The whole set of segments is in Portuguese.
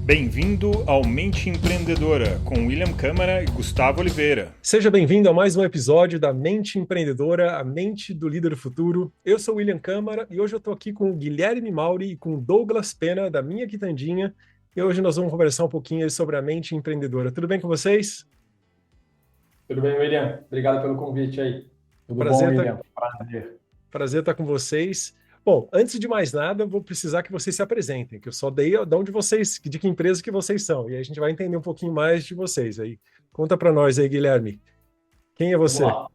Bem-vindo ao Mente Empreendedora, com William Câmara e Gustavo Oliveira. Seja bem-vindo a mais um episódio da Mente Empreendedora, a mente do líder do futuro. Eu sou o William Câmara e hoje eu estou aqui com o Guilherme Mauri e com o Douglas Pena, da Minha Quitandinha. E hoje nós vamos conversar um pouquinho sobre a mente empreendedora. Tudo bem com vocês? Tudo bem, William? Obrigado pelo convite aí. Tudo bom, Prazer William? Prazer. prazer estar com vocês. Bom, antes de mais nada, eu vou precisar que vocês se apresentem, que eu só dei de onde vocês, de que empresa que vocês são. E aí a gente vai entender um pouquinho mais de vocês aí. Conta para nós aí, Guilherme. Quem é Vamos você? lá.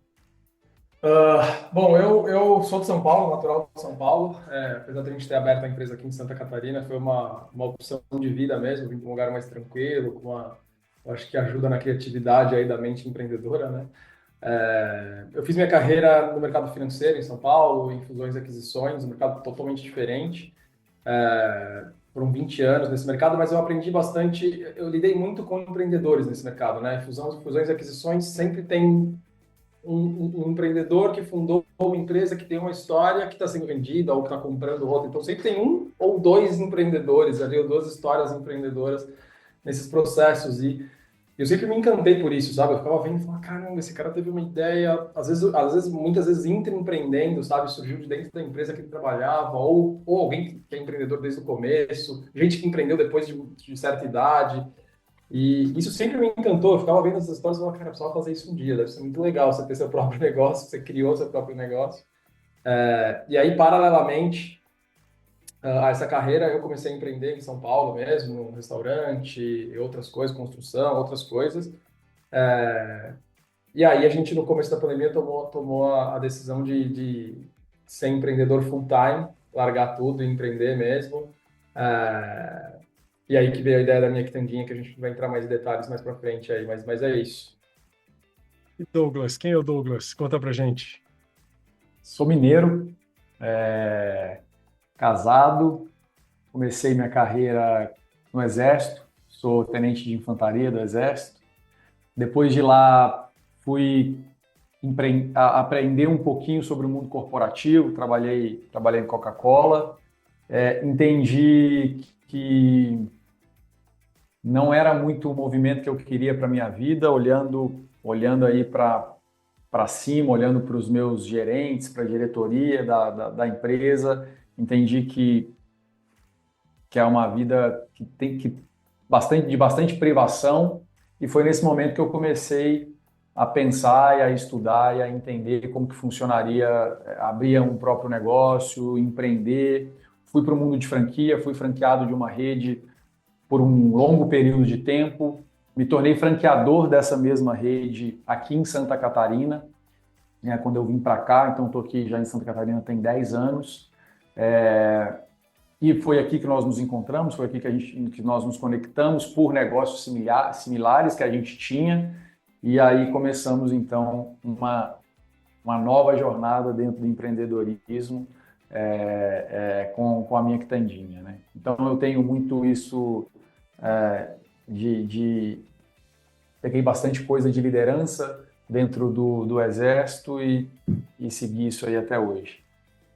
Bom, eu sou de São Paulo, natural de São Paulo. Apesar de a gente ter aberto a empresa aqui em Santa Catarina, foi uma opção de vida mesmo, vim para um lugar mais tranquilo, eu acho que ajuda na criatividade aí da mente empreendedora, né? Eu fiz minha carreira no mercado financeiro em São Paulo, em fusões e aquisições, um mercado totalmente diferente. Foram 20 anos nesse mercado, mas eu aprendi bastante, eu lidei muito com empreendedores nesse mercado, né? Fusões e aquisições sempre tem um empreendedor que fundou uma empresa que tem uma história que está sendo vendida ou que está comprando outra. Então, sempre tem um ou dois empreendedores ali, ou duas histórias empreendedoras nesses processos. E eu sempre me encantei por isso, sabe? Eu ficava vendo e falava, caramba, esse cara teve uma ideia, muitas vezes intraempreendendo, sabe? Surgiu de dentro da empresa que ele trabalhava, ou alguém que é empreendedor desde o começo, gente que empreendeu depois de certa idade. E isso sempre me encantou. Eu ficava vendo essas histórias e falava, cara, eu precisava fazer isso um dia. Deve ser muito legal você ter seu próprio negócio, você criou seu próprio negócio. E aí, paralelamente a essa carreira, eu comecei a empreender em São Paulo mesmo, um restaurante e outras coisas, construção, outras coisas. E aí, a gente, no começo da pandemia, tomou a decisão de ser empreendedor full-time, largar tudo e empreender mesmo. E aí que veio a ideia da minha quitandinha, que a gente vai entrar mais em detalhes mais para frente aí, mas é isso. E Douglas, quem é o Douglas? Conta pra gente. Sou mineiro, casado, comecei minha carreira no Exército, sou tenente de infantaria do Exército. Depois de lá, fui aprender um pouquinho sobre o mundo corporativo, trabalhei em Coca-Cola, entendi que não era muito o movimento que eu queria para minha vida, olhando aí para cima, olhando para os meus gerentes, para a diretoria da empresa, entendi que é uma vida que tem de bastante privação, e foi nesse momento que eu comecei a pensar e a estudar e a entender como que funcionaria, abrir um próprio negócio, empreender. Fui para o mundo de franquia, fui franqueado de uma rede por um longo período de tempo, me tornei franqueador dessa mesma rede aqui em Santa Catarina, né, quando eu vim para cá, então estou aqui já em Santa Catarina tem 10 anos, e foi aqui que nós nos encontramos, foi aqui que nós nos conectamos por negócios similares que a gente tinha, e aí começamos então uma nova jornada dentro do empreendedorismo, com a minha quitandinha, né? Então eu tenho muito isso peguei bastante coisa de liderança dentro do Exército e segui isso aí até hoje.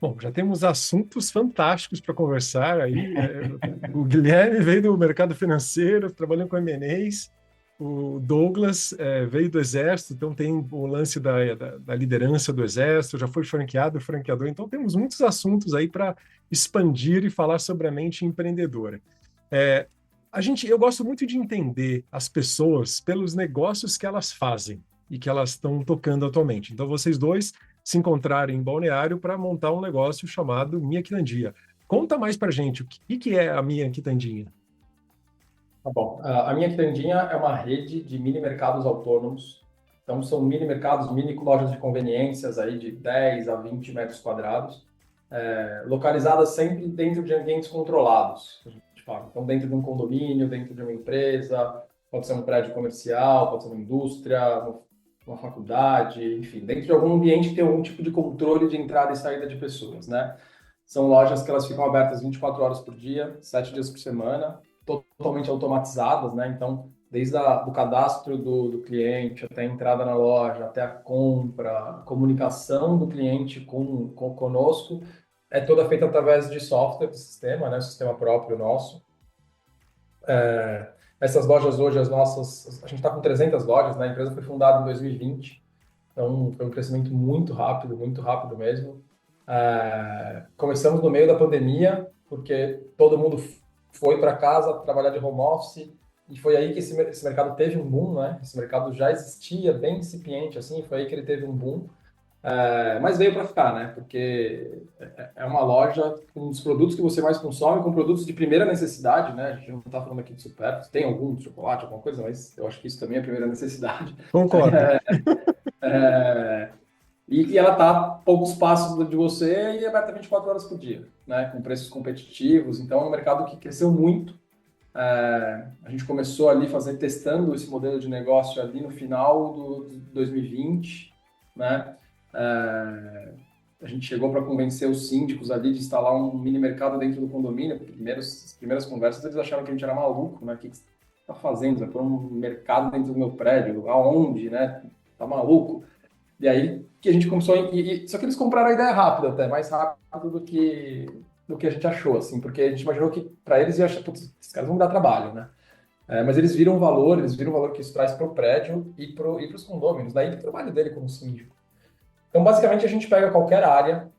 Bom, já temos assuntos fantásticos para conversar aí. O Guilherme veio do mercado financeiro, trabalhando com M&As. O Douglas veio do Exército, então tem o lance da liderança do Exército, já foi franqueador. Então temos muitos assuntos aí para expandir e falar sobre a mente empreendedora. Eu gosto muito de entender as pessoas pelos negócios que elas fazem e que elas estão tocando atualmente. Então vocês dois se encontraram em Balneário para montar um negócio chamado Minha Quitandinha. Conta mais para gente, o que é a Minha Quitandinha? Tá bom. A minha quitandinha é uma rede de mini mercados autônomos. Então, são mini mercados, mini lojas de conveniências aí de 10 a 20 metros quadrados, localizadas sempre dentro de ambientes controlados, a gente fala. Então, dentro de um condomínio, dentro de uma empresa, pode ser um prédio comercial, pode ser uma indústria, uma faculdade, enfim, dentro de algum ambiente que tem algum tipo de controle de entrada e saída de pessoas, né? São lojas que elas ficam abertas 24 horas por dia, 7 dias por semana, totalmente automatizadas, né? Então, desde do cadastro do cliente, até a entrada na loja, até a compra, a comunicação do cliente conosco, é toda feita através de software do sistema, né? O sistema próprio nosso. Essas lojas hoje, as nossas, a gente está com 300 lojas, né? A empresa foi fundada em 2020, então foi um crescimento muito rápido mesmo. Começamos no meio da pandemia, porque todo mundo foi para casa trabalhar de home office, e foi aí que esse mercado teve um boom, né? Esse mercado já existia, bem incipiente, assim, foi aí que ele teve um boom. Mas veio para ficar, né? Porque é uma loja com os produtos que você mais consome, com produtos de primeira necessidade, né? A gente não está falando aqui de supérfluos, tem algum chocolate, alguma coisa, mas eu acho que isso também é primeira necessidade. Concordo. E ela está a poucos passos de você e aberta 24 horas por dia, né? Com preços competitivos. Então, é um mercado que cresceu muito. A gente começou ali testando esse modelo de negócio ali no final do 2020, né? A gente chegou para convencer os síndicos ali de instalar um mini mercado dentro do condomínio. As primeiras conversas, eles acharam que a gente era maluco, né? O que você está fazendo? Você vai pôr um mercado dentro do meu prédio? Aonde, né? Tá maluco? E aí que a gente começou... Só que eles compraram a ideia rápido até, mais rápido do que a gente achou, assim. Porque a gente imaginou que para eles ia achar, putz, esses caras vão dar trabalho, né? Mas eles viram o valor que isso traz para o prédio e para os condôminos. Daí o trabalho dele como síndico. Então, basicamente, a gente pega qualquer área,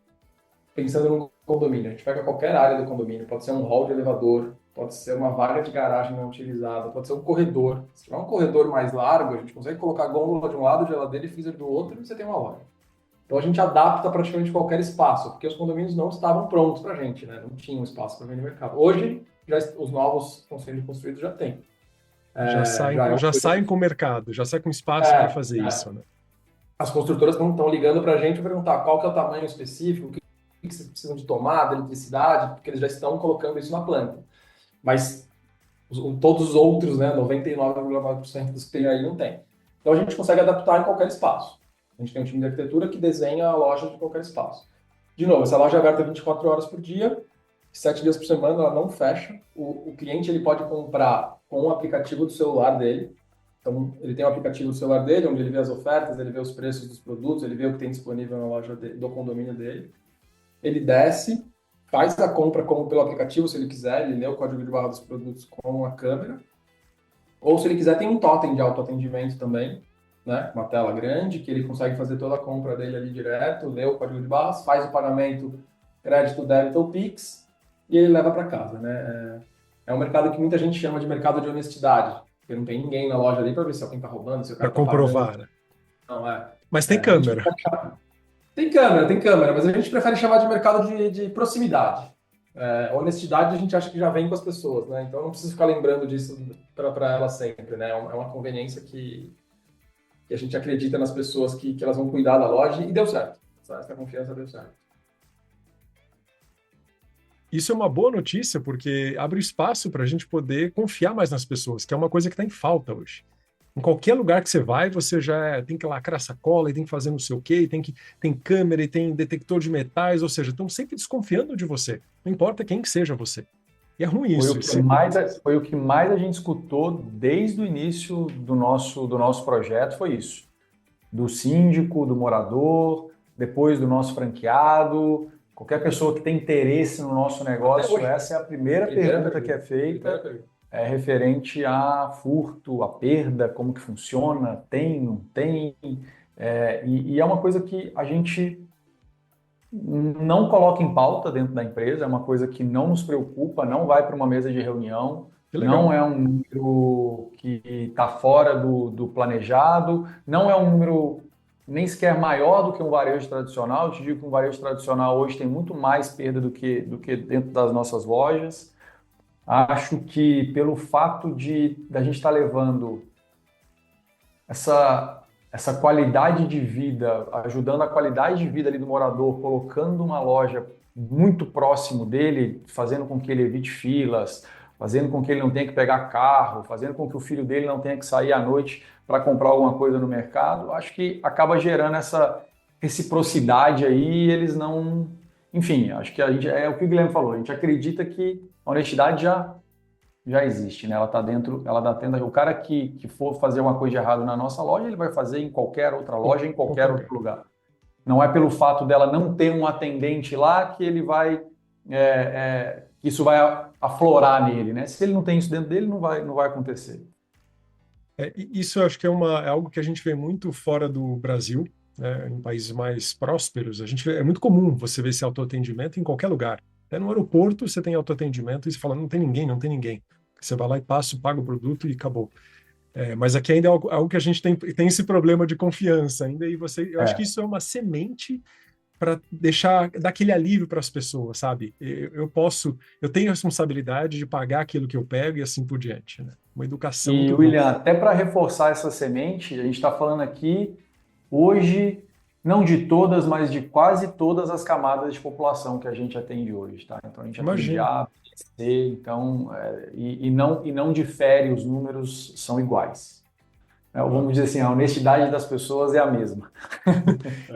pensando no condomínio, a gente pega qualquer área do condomínio, pode ser um hall de elevador, pode ser uma vaga de garagem não utilizada, pode ser um corredor. Se tiver um corredor mais largo, a gente consegue colocar gôndola de um lado, geladeira e freezer do outro, e você tem uma loja. Então, a gente adapta praticamente qualquer espaço, porque os condomínios não estavam prontos para a gente, né? Não tinham espaço para vender no mercado. Hoje, os novos estão sendo construídos já tem. Já saem com o mercado, já sai com espaço para fazer isso, né? As construtoras não estão ligando para a gente para perguntar qual que é o tamanho específico, o que vocês precisam de tomada, eletricidade, porque eles já estão colocando isso na planta. Mas todos os outros, né, 99,9% dos que tem aí não tem. Então a gente consegue adaptar em qualquer espaço. A gente tem um time de arquitetura que desenha a loja de qualquer espaço. De novo, essa loja é aberta 24 horas por dia, 7 dias por semana, ela não fecha. O cliente ele pode comprar com o aplicativo do celular dele. Então, ele tem um aplicativo do celular dele, onde ele vê as ofertas, ele vê os preços dos produtos, ele vê o que tem disponível na loja do condomínio dele. Ele desce, faz a compra pelo aplicativo, se ele quiser, ele lê o código de barra dos produtos com a câmera. Ou, se ele quiser, tem um totem de autoatendimento também, né? Uma tela grande, que ele consegue fazer toda a compra dele ali direto, lê o código de barras, faz o pagamento crédito, débito ou Pix, e ele leva para casa, né? É um mercado que muita gente chama de mercado de honestidade. Porque não tem ninguém na loja ali para ver se alguém está roubando, se o cara para comprovar. Né? Não, Mas tem câmera. Tem câmera, mas a gente prefere chamar de mercado de proximidade. Honestidade a gente acha que já vem com as pessoas, né? Então não precisa ficar lembrando disso para elas sempre, né? É uma conveniência que a gente acredita nas pessoas que elas vão cuidar da loja e deu certo. Essa confiança deu certo. Isso é uma boa notícia, porque abre espaço para a gente poder confiar mais nas pessoas, que é uma coisa que está em falta hoje. Em qualquer lugar que você vai, você já tem que lacrar sacola, e tem que fazer não sei o quê, tem câmera e tem detector de metais, ou seja, estão sempre desconfiando de você, não importa quem que seja você. E é ruim isso. Foi o que mais a gente escutou desde o início do nosso projeto, foi isso. Do síndico, do morador, depois do nosso franqueado. Qualquer pessoa que tem interesse no nosso negócio, essa é a primeira pergunta que é feita, referente a furto, a perda, como que funciona, tem, não tem. E é uma coisa que a gente não coloca em pauta dentro da empresa, é uma coisa que não nos preocupa, não vai para uma mesa de reunião, não é um número que está fora do planejado, não é um número nem sequer maior do que um varejo tradicional. Eu te digo que um varejo tradicional hoje tem muito mais perda do que dentro das nossas lojas. Acho que pelo fato da gente estar levando essa qualidade de vida, ajudando a qualidade de vida ali do morador, colocando uma loja muito próximo dele, fazendo com que ele evite filas, fazendo com que ele não tenha que pegar carro, fazendo com que o filho dele não tenha que sair à noite para comprar alguma coisa no mercado, acho que acaba gerando essa reciprocidade aí, eles não... Enfim, acho que a gente, é o que o Guilherme falou, a gente acredita que a honestidade já existe, né? Ela está dentro, o cara que for fazer uma coisa de errado na nossa loja, ele vai fazer em qualquer outra loja, em qualquer outro lugar. Não é pelo fato dela não ter um atendente lá que ele vai... que isso vai aflorar nele, né? Se ele não tem isso dentro dele, não vai acontecer. Isso eu acho que é algo que a gente vê muito fora do Brasil, né, em países mais prósperos. É muito comum você ver esse autoatendimento em qualquer lugar. Até no aeroporto você tem autoatendimento e você fala, não tem ninguém, não tem ninguém. Você vai lá e passa, paga o produto e acabou. Mas aqui ainda é algo que a gente tem esse problema de confiança ainda, e eu acho que isso é uma semente para dar aquele alívio para as pessoas, sabe? Eu tenho a responsabilidade de pagar aquilo que eu pego e assim por diante, né? Uma educação E, muito boa. William, até para reforçar essa semente, a gente está falando aqui hoje, não de todas, mas de quase todas as camadas de população que a gente atende hoje, tá? Então a gente atende Imagino. A, B, C, então, e não difere, os números são iguais. Vamos dizer assim, a honestidade das pessoas é a mesma.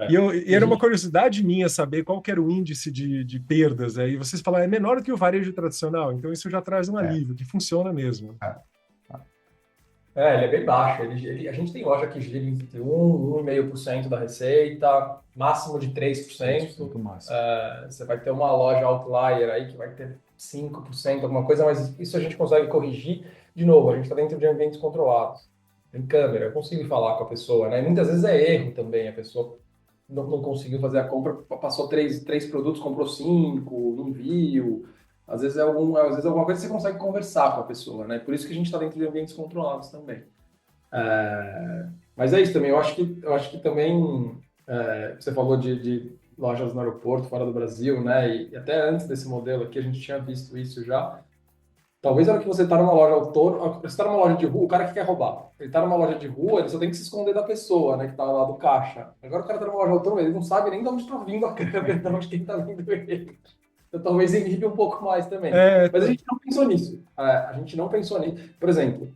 E era uma curiosidade minha saber qual que era o índice de perdas. E vocês falaram, é menor do que o varejo tradicional, então isso já traz um alívio, que funciona mesmo. Ele é bem baixo. A gente tem loja que gira entre 1,5% da receita, máximo de 3%. Muito massa. Você vai ter uma loja outlier aí que vai ter 5%, alguma coisa, mas isso a gente consegue corrigir. De novo, a gente está dentro de ambientes controlados. Tem câmera, eu consigo falar com a pessoa, né? E muitas vezes é erro também, a pessoa não conseguiu fazer a compra, passou três produtos, comprou 5, não viu. Às vezes alguma coisa que você consegue conversar com a pessoa, né? Por isso que a gente está dentro de ambientes controlados também. Mas é isso também, eu acho que também, você falou de lojas no aeroporto, fora do Brasil, né? E até antes desse modelo aqui, a gente tinha visto isso já. Talvez na hora que você está numa loja autônoma, você está numa loja de rua, o cara que quer roubar, ele está numa loja de rua, ele só tem que se esconder da pessoa, né, que está lá do caixa. Agora o cara está numa loja autônoma, ele não sabe nem de onde está vindo a câmera, de onde quem está vindo ele. Então talvez inibe um pouco mais também. Mas a gente não pensou nisso. A gente não pensou nisso. Por exemplo,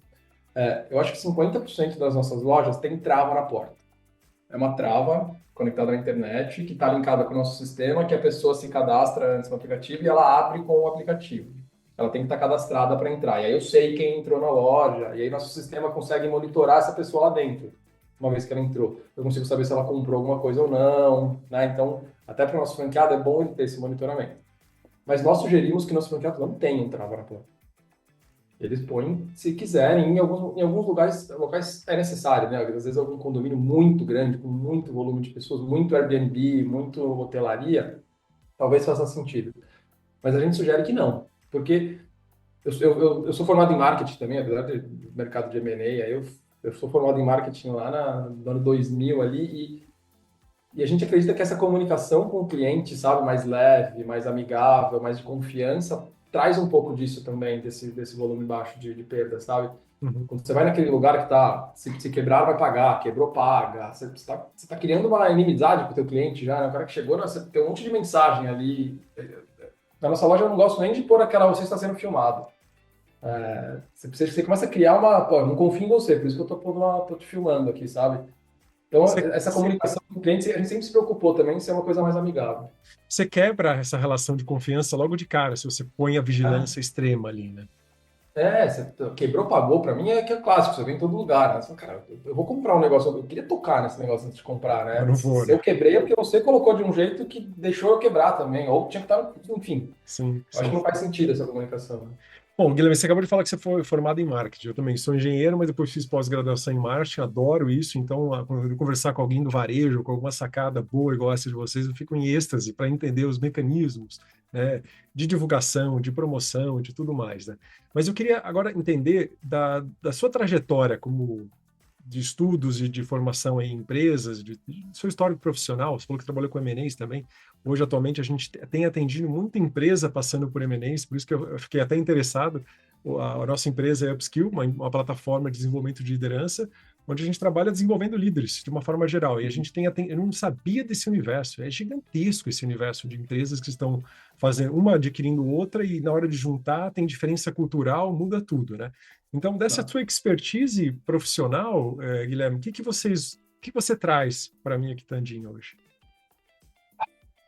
eu acho que 50% das nossas lojas tem trava na porta. É uma trava conectada à internet, que está linkada com o nosso sistema, que a pessoa se cadastra antes no aplicativo e ela abre com o aplicativo. Ela tem que estar cadastrada para entrar. E aí eu sei quem entrou na loja, e aí nosso sistema consegue monitorar essa pessoa lá dentro, uma vez que ela entrou. Eu consigo saber se ela comprou alguma coisa ou não, né? Então, até para o nosso franqueado é bom ele ter esse monitoramento. Mas nós sugerimos que nosso franqueado não tenha trava na porta. Eles põem, se quiserem, em alguns locais é necessário, né? Às vezes algum condomínio muito grande, com muito volume de pessoas, muito Airbnb, muito hotelaria, talvez faça sentido. Mas a gente sugere que não. Porque eu sou formado em marketing também, apesar do mercado de M&A, eu sou formado em marketing lá no ano 2000 ali, e a gente acredita que essa comunicação com o cliente, sabe, mais leve, mais amigável, mais de confiança, traz um pouco disso também, desse volume baixo de perda, sabe? Uhum. Quando você vai naquele lugar que tá, se quebrar, vai pagar, quebrou, paga, você tá criando uma inimizade com o teu cliente já, né? O cara que chegou, você tem um monte de mensagem ali. Na nossa loja eu não gosto nem de pôr você está sendo filmado. Você começa a criar não confio em você, por isso que eu tô te filmando aqui, sabe? Então, essa comunicação com o cliente, a gente sempre se preocupou também em ser uma coisa mais amigável. Você quebra essa relação de confiança logo de cara, se você põe a vigilância extrema ali, né? Você quebrou, pagou, pra mim que é clássico, você vê em todo lugar, né? Você fala, cara, eu vou comprar um negócio, eu queria tocar nesse negócio antes de comprar, né? Eu não vou, Se eu quebrei é porque você colocou de um jeito que deixou eu quebrar também, ou tinha que estar, enfim. Sim. Eu acho que não faz sentido essa comunicação, né? Bom, Guilherme, você acabou de falar que você foi formado em marketing. Eu também sou engenheiro, mas depois fiz pós-graduação em marketing, adoro isso. Então, quando eu conversar com alguém do varejo, com alguma sacada boa igual essa de vocês, eu fico em êxtase para entender os mecanismos, né, de divulgação, de promoção, de tudo mais, né? Mas eu queria agora entender da sua trajetória como de estudos e de formação em empresas, de seu histórico profissional. Você falou que trabalhou com M&As também. Hoje, atualmente, a gente tem atendido muita empresa passando por M&As, por isso que eu fiquei até interessado. A nossa empresa é Upskill, uma plataforma de desenvolvimento de liderança, onde a gente trabalha desenvolvendo líderes de uma forma geral. E a gente eu não sabia desse universo. É gigantesco esse universo de empresas que estão fazendo, uma adquirindo outra, e na hora de juntar tem diferença cultural, muda tudo, né? Então, dessa sua expertise profissional, Guilherme, o que você traz para mim aqui, Tandinho, hoje?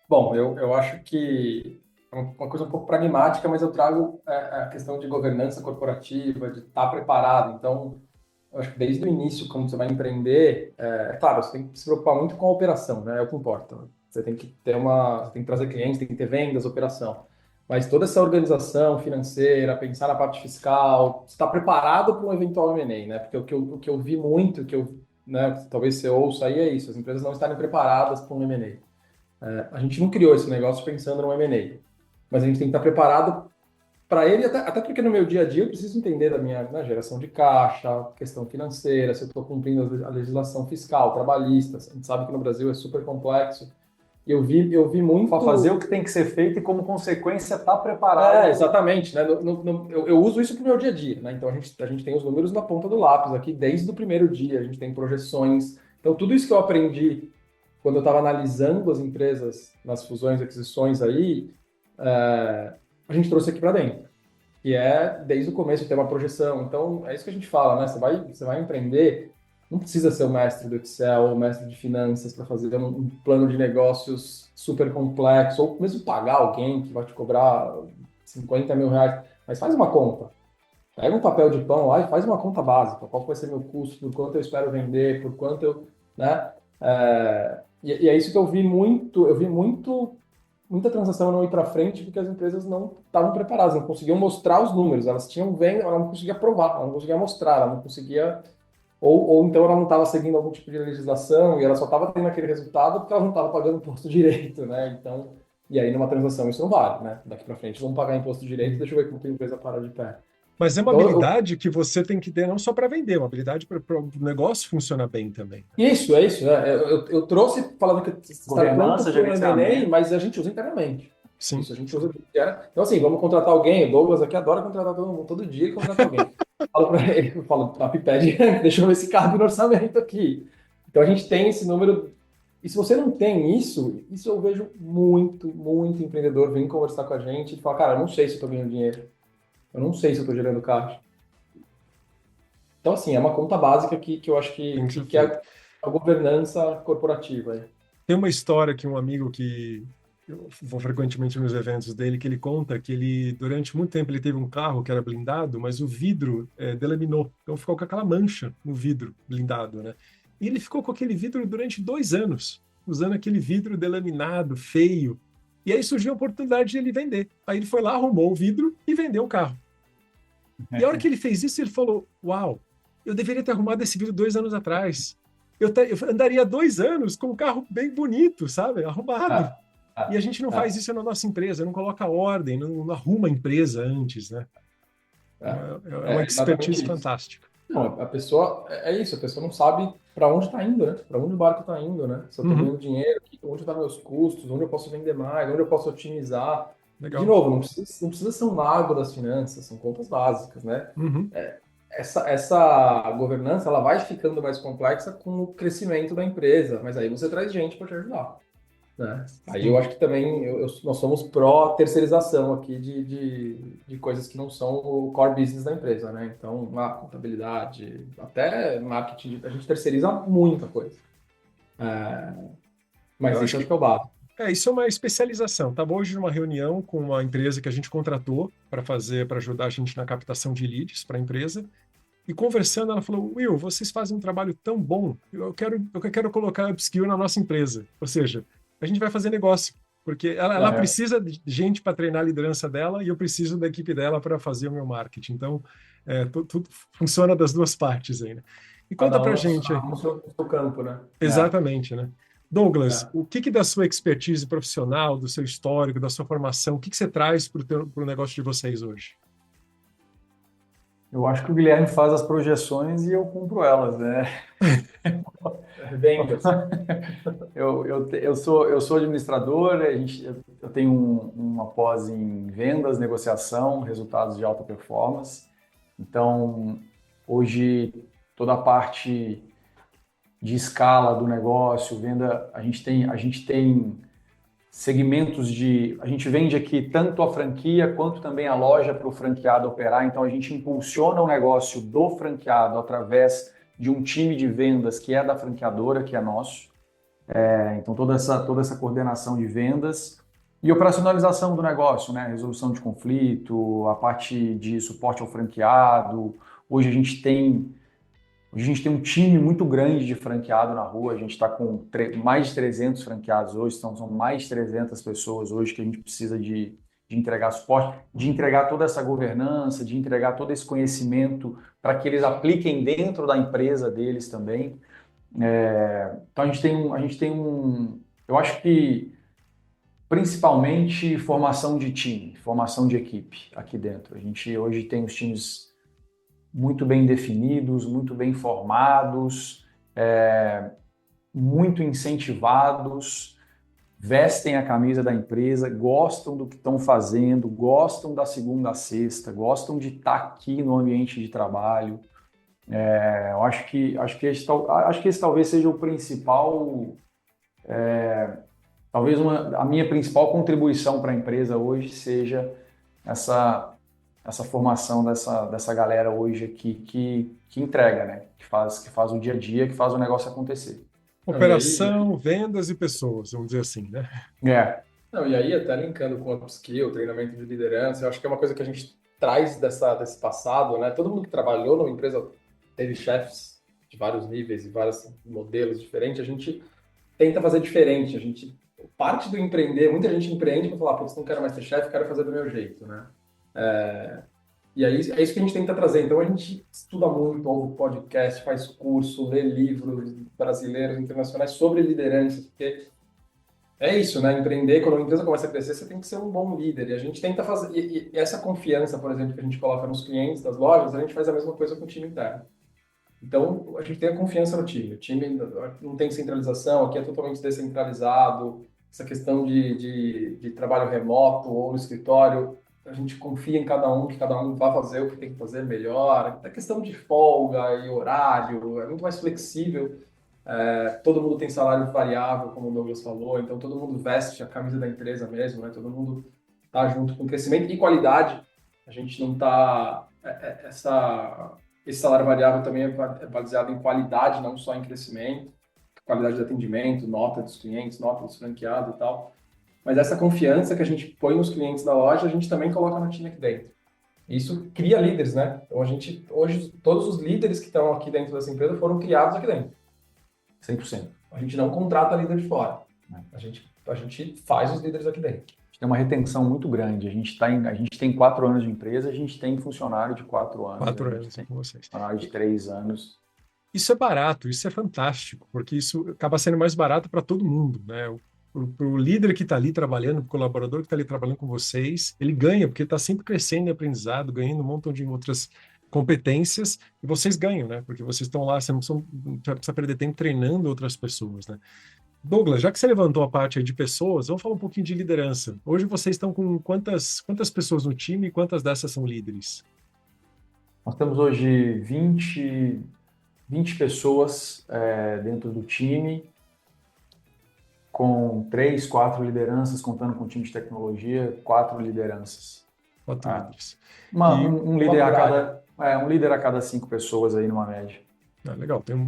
Bom, eu acho que é uma coisa um pouco pragmática, mas eu trago a questão de governança corporativa, de estar preparado. Então, eu acho que desde o início, quando você vai empreender, claro, você tem que se preocupar muito com a operação, né? É o que importa. Você tem que trazer clientes, tem que ter vendas, operação. Mas toda essa organização financeira, pensar na parte fiscal, está preparado para um eventual M&A, né? Porque o que eu vi muito, né, talvez você ouça aí é isso, as empresas não estarem preparadas para um M&A. A gente não criou esse negócio pensando no M&A, mas a gente tem que estar preparado para ele, até porque no meu dia a dia eu preciso entender da minha, né, geração de caixa, questão financeira, se eu estou cumprindo a legislação fiscal, trabalhista. A gente sabe que no Brasil é super complexo. E eu vi muito. Para fazer o que tem que ser feito e, como consequência, estar preparado. Exatamente, né? Eu uso isso para o meu dia a dia, né? Então a gente tem os números na ponta do lápis aqui desde o primeiro dia, a gente tem projeções. Então, tudo isso que eu aprendi quando eu estava analisando as empresas nas fusões e aquisições aí, a gente trouxe aqui para dentro, que é desde o começo ter uma projeção. Então, é isso que a gente fala, né? Você vai empreender, não precisa ser o mestre do Excel ou mestre de finanças para fazer um plano de negócios super complexo, ou mesmo pagar alguém que vai te cobrar 50 mil reais, mas faz uma conta. Pega um papel de pão lá e faz uma conta básica. Qual vai ser meu custo, por quanto eu espero vender, por quanto eu, né? E é isso que eu vi muita transação não ir para frente porque as empresas não estavam preparadas, não conseguiam mostrar os números, elas tinham venda, ela não conseguia provar, ela não conseguia mostrar, ela não conseguia, ou então ela não estava seguindo algum tipo de legislação e ela só estava tendo aquele resultado porque ela não estava pagando imposto direito, né? Então, e aí numa transação isso não vale, né? Daqui para frente vamos pagar imposto direito, deixa eu ver como que a empresa para de pé. Mas é uma Então, habilidade que você tem que ter não só para vender, é uma habilidade para o negócio funcionar bem também. Isso, é isso. Eu trouxe falando que está pronto Governança, para o gerenciamento. M&A, mas a gente usa internamente. Sim. Isso, a gente usa. Então, assim, vamos contratar alguém. O Douglas aqui adora contratar todo mundo. Todo dia ele contrata alguém. Falo para ele, eu falo, a Piped, deixa eu ver se cabe no orçamento aqui. Então, a gente tem esse número. E se você não tem isso eu vejo muito, muito empreendedor vir conversar com a gente e falar, cara, eu não sei se eu estou ganhando dinheiro. Eu não sei se eu estou gerando caixa. Então, assim, é uma conta básica que eu acho que é a governança corporativa. Aí. Tem uma história que um amigo que eu vou frequentemente nos eventos dele, que ele conta que ele, durante muito tempo, ele teve um carro que era blindado, mas o vidro delaminou. Então ficou com aquela mancha no vidro blindado, né? E ele ficou com aquele vidro durante 2 anos, usando aquele vidro delaminado, feio. E aí surgiu a oportunidade de ele vender. Aí ele foi lá, arrumou o vidro e vendeu o carro. E a hora que ele fez isso, ele falou, uau, eu deveria ter arrumado esse vidro 2 anos atrás. Eu andaria 2 anos com um carro bem bonito, sabe? Arrumado. E a gente não faz isso na nossa empresa, não coloca ordem, não arruma a empresa antes, né? É uma expertise fantástica. Não, a pessoa, é isso, a pessoa não sabe para onde está indo, né? Para onde o barco está indo, né? Se eu estou ganhando dinheiro, onde estão meus custos, onde eu posso vender mais, onde eu posso otimizar. Legal. De novo, não precisa ser um mago das finanças, são contas básicas, né? Essa governança, ela vai ficando mais complexa com o crescimento da empresa, mas aí você traz gente para te ajudar. Né? Aí eu acho que também nós somos pró-terceirização aqui de coisas que não são o core business da empresa, né? Então, contabilidade, até marketing, a gente terceiriza muita coisa. Mas isso acho que é o básico. Isso é uma especialização. Estava hoje numa reunião com uma empresa que a gente contratou para ajudar a gente na captação de leads para a empresa. E conversando, ela falou, Will, vocês fazem um trabalho tão bom, eu quero colocar upskill na nossa empresa. Ou seja, a gente vai fazer negócio, porque ela precisa de gente para treinar a liderança dela e eu preciso da equipe dela para fazer o meu marketing. Então, tudo funciona das duas partes aí, né? E conta para a gente aí. No seu campo, né? Exatamente, né? Douglas, o que da sua expertise profissional, do seu histórico, da sua formação, o que você traz para o negócio de vocês hoje? Eu acho que o Guilherme faz as projeções e eu cumpro elas, né? Vendas. Eu sou administrador, eu tenho uma pós em vendas, negociação, resultados de alta performance. Então, hoje, toda a parte de escala do negócio, venda, a gente tem segmentos a gente vende aqui tanto a franquia quanto também a loja para o franqueado operar, então a gente impulsiona o negócio do franqueado através de um time de vendas que é da franqueadora, que é nosso. Então toda essa coordenação de vendas e operacionalização do negócio, né? Resolução de conflito, a parte de suporte ao franqueado. Hoje a gente tem um time muito grande de franqueado na rua, a gente está com mais de 300 franqueados hoje, então são mais de 300 pessoas hoje que a gente precisa de de entregar suporte, de entregar toda essa governança, de entregar todo esse conhecimento para que eles apliquem dentro da empresa deles também. Então eu acho que principalmente formação de time, formação de equipe aqui dentro. A gente hoje tem os times muito bem definidos, muito bem formados, muito incentivados, vestem a camisa da empresa, gostam do que estão fazendo, gostam da segunda a sexta, gostam de estar aqui no ambiente de trabalho. Eu acho que esse talvez seja o principal, talvez a minha principal contribuição para a empresa hoje seja essa formação dessa galera hoje aqui que entrega, né? Que faz o dia a dia, que faz o negócio acontecer. Operação, vendas e pessoas, vamos dizer assim, né? Não, e aí, até linkando com upskill, treinamento de liderança, eu acho que é uma coisa que a gente traz desse passado, né? Todo mundo que trabalhou numa empresa teve chefes de vários níveis e vários modelos diferentes, a gente tenta fazer diferente. Parte do empreender, muita gente empreende para falar, putz, não quero mais ser chefe, quero fazer do meu jeito, né? E aí, é isso que a gente tenta trazer. Então, a gente estuda muito, ouve podcast, faz curso, lê livros brasileiros, internacionais sobre liderança, porque é isso, né? Empreender, quando a empresa começa a crescer, você tem que ser um bom líder. E a gente tenta fazer... E essa confiança, por exemplo, que a gente coloca nos clientes das lojas, a gente faz a mesma coisa com o time interno. Então, a gente tem a confiança no time. O time não tem centralização, aqui é totalmente descentralizado. Essa questão de trabalho remoto ou no escritório, a gente confia em cada um, que cada um vai fazer o que tem que fazer melhor. A questão de folga e horário é muito mais flexível. Todo mundo tem salário variável, como o Douglas falou, então todo mundo veste a camisa da empresa mesmo, né? Todo mundo está junto com crescimento e qualidade. A gente não está... Esse salário variável também é baseado em qualidade, não só em crescimento, qualidade de atendimento, nota dos clientes, nota dos franqueados e tal. Mas essa confiança que a gente põe nos clientes da loja, a gente também coloca no time aqui dentro. Isso cria líderes, né? Então, hoje, todos os líderes que estão aqui dentro dessa empresa foram criados aqui dentro. 100%. A gente não contrata líder de fora. A gente faz os líderes aqui dentro. A gente tem uma retenção muito grande. A gente tem 4 anos de empresa, a gente tem funcionário de 4 anos. 4 anos com vocês. Funcionário de 3 anos. Isso é barato, isso é fantástico, porque isso acaba sendo mais barato para todo mundo, né? Para o líder que está ali trabalhando, para o colaborador que está ali trabalhando com vocês, ele ganha, porque está sempre crescendo em aprendizado, ganhando um montão de outras competências, e vocês ganham, né? Porque vocês estão lá, você não precisa perder tempo treinando outras pessoas, né? Douglas, já que você levantou a parte aí de pessoas, vamos falar um pouquinho de liderança. Hoje vocês estão com quantas pessoas no time e quantas dessas são líderes? Nós temos hoje 20 pessoas dentro do time, com 3, 4 lideranças, contando com o time de tecnologia, 4 lideranças. 4 líderes. Um líder a cada 5 pessoas aí numa média. Legal, tem um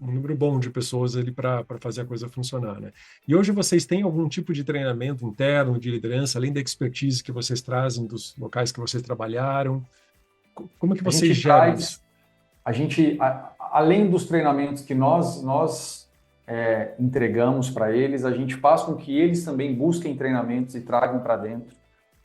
número bom de pessoas ali para fazer a coisa funcionar, né? E hoje vocês têm algum tipo de treinamento interno de liderança, além da expertise que vocês trazem dos locais que vocês trabalharam? Como é que vocês geram isso? Além dos treinamentos que nós entregamos para eles, a gente faz com que eles também busquem treinamentos e tragam para dentro.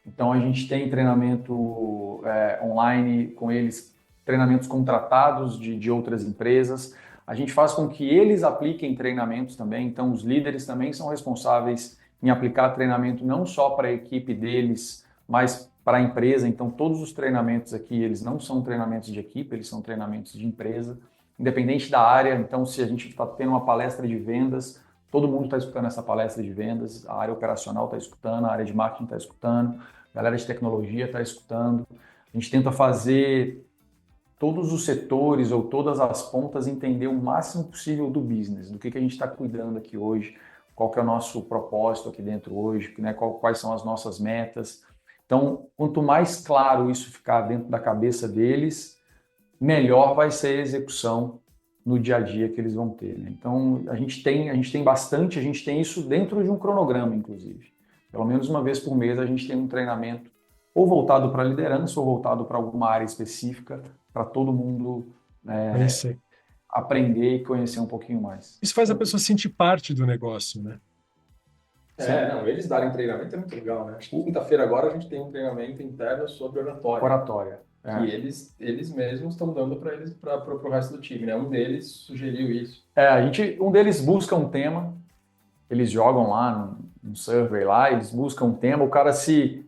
Então, a gente tem treinamento online com eles, treinamentos contratados de outras empresas. A gente faz com que eles apliquem treinamentos também. Então, os líderes também são responsáveis em aplicar treinamento não só para a equipe deles, mas para a empresa. Então, todos os treinamentos aqui, eles não são treinamentos de equipe, eles são treinamentos de empresa, independente da área. Então, se a gente está tendo uma palestra de vendas, todo mundo está escutando essa palestra de vendas, a área operacional está escutando, a área de marketing está escutando, a galera de tecnologia está escutando. A gente tenta fazer todos os setores ou todas as pontas entender o máximo possível do business, do que a gente está cuidando aqui hoje, qual que é o nosso propósito aqui dentro hoje, né, quais são as nossas metas. Então, quanto mais claro isso ficar dentro da cabeça deles, melhor vai ser a execução no dia a dia que eles vão ter, né? Então, a gente tem isso dentro de um cronograma, inclusive. Pelo menos uma vez por mês a gente tem um treinamento ou voltado para a liderança ou voltado para alguma área específica, para todo mundo aprender e conhecer um pouquinho mais. Isso faz a pessoa sentir parte do negócio, né? Não, eles darem treinamento é muito legal, né? Acho que quinta-feira agora a gente tem um treinamento interno sobre oratória. Que eles mesmos estão dando para eles, para o resto do time, né? Um deles sugeriu isso. Um deles busca um tema, eles jogam lá no survey lá, eles buscam um tema, o cara se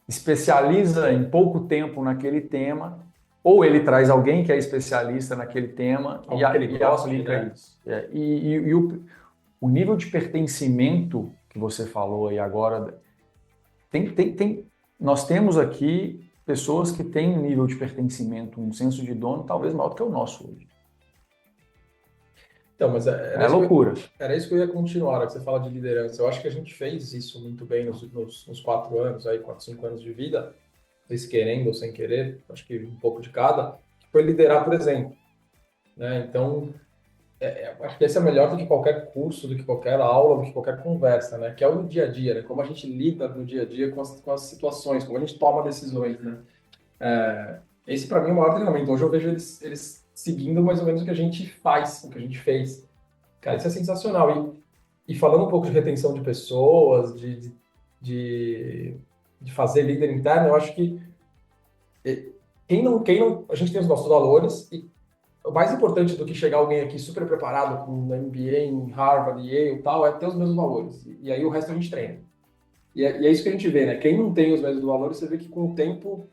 especializa em pouco tempo naquele tema, ou ele traz alguém que é especialista naquele tema e aplica isso. O nível de pertencimento que você falou aí agora, nós temos aqui pessoas que têm um nível de pertencimento, um senso de dono talvez maior do que o nosso hoje. Então, mas é loucura. Era isso que eu ia continuar, que você fala de liderança. Eu acho que a gente fez isso muito bem nos 4 anos, 4, 5 anos de vida, vocês querendo ou sem querer, acho que um pouco de cada, que foi liderar, por exemplo. Né? Então, acho que esse é melhor do que qualquer curso, do que qualquer aula, do que qualquer conversa, né? Que é o dia a dia, né? Como a gente lida no dia a dia com as situações, como a gente toma decisões, né? Esse, para mim, é o maior treinamento. Hoje eu vejo eles seguindo mais ou menos o que a gente faz, o que a gente fez. Cara, isso é sensacional. E falando um pouco de retenção de pessoas, de fazer líder interno, eu acho que quem não, a gente tem os nossos valores e o mais importante do que chegar alguém aqui super preparado com MBA em Harvard, Yale e tal, é ter os mesmos valores. E aí o resto a gente treina. E é isso que a gente vê, né? Quem não tem os mesmos valores, você vê que com o tempo,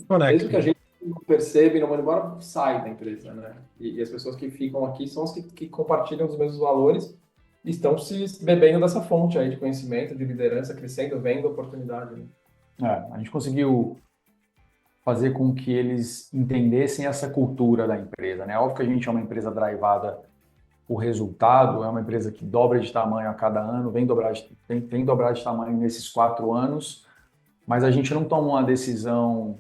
mesmo que a gente não percebe, não manda embora, sai da empresa, né? E as pessoas que ficam aqui são as que compartilham os mesmos valores e estão se bebendo dessa fonte aí de conhecimento, de liderança, crescendo, vendo oportunidade. Né? A gente conseguiu fazer com que eles entendessem essa cultura da empresa, né? Óbvio que a gente é uma empresa drivada por resultado, é uma empresa que dobra de tamanho a cada ano, vem dobrar de tamanho nesses 4 anos, mas a gente não toma uma decisão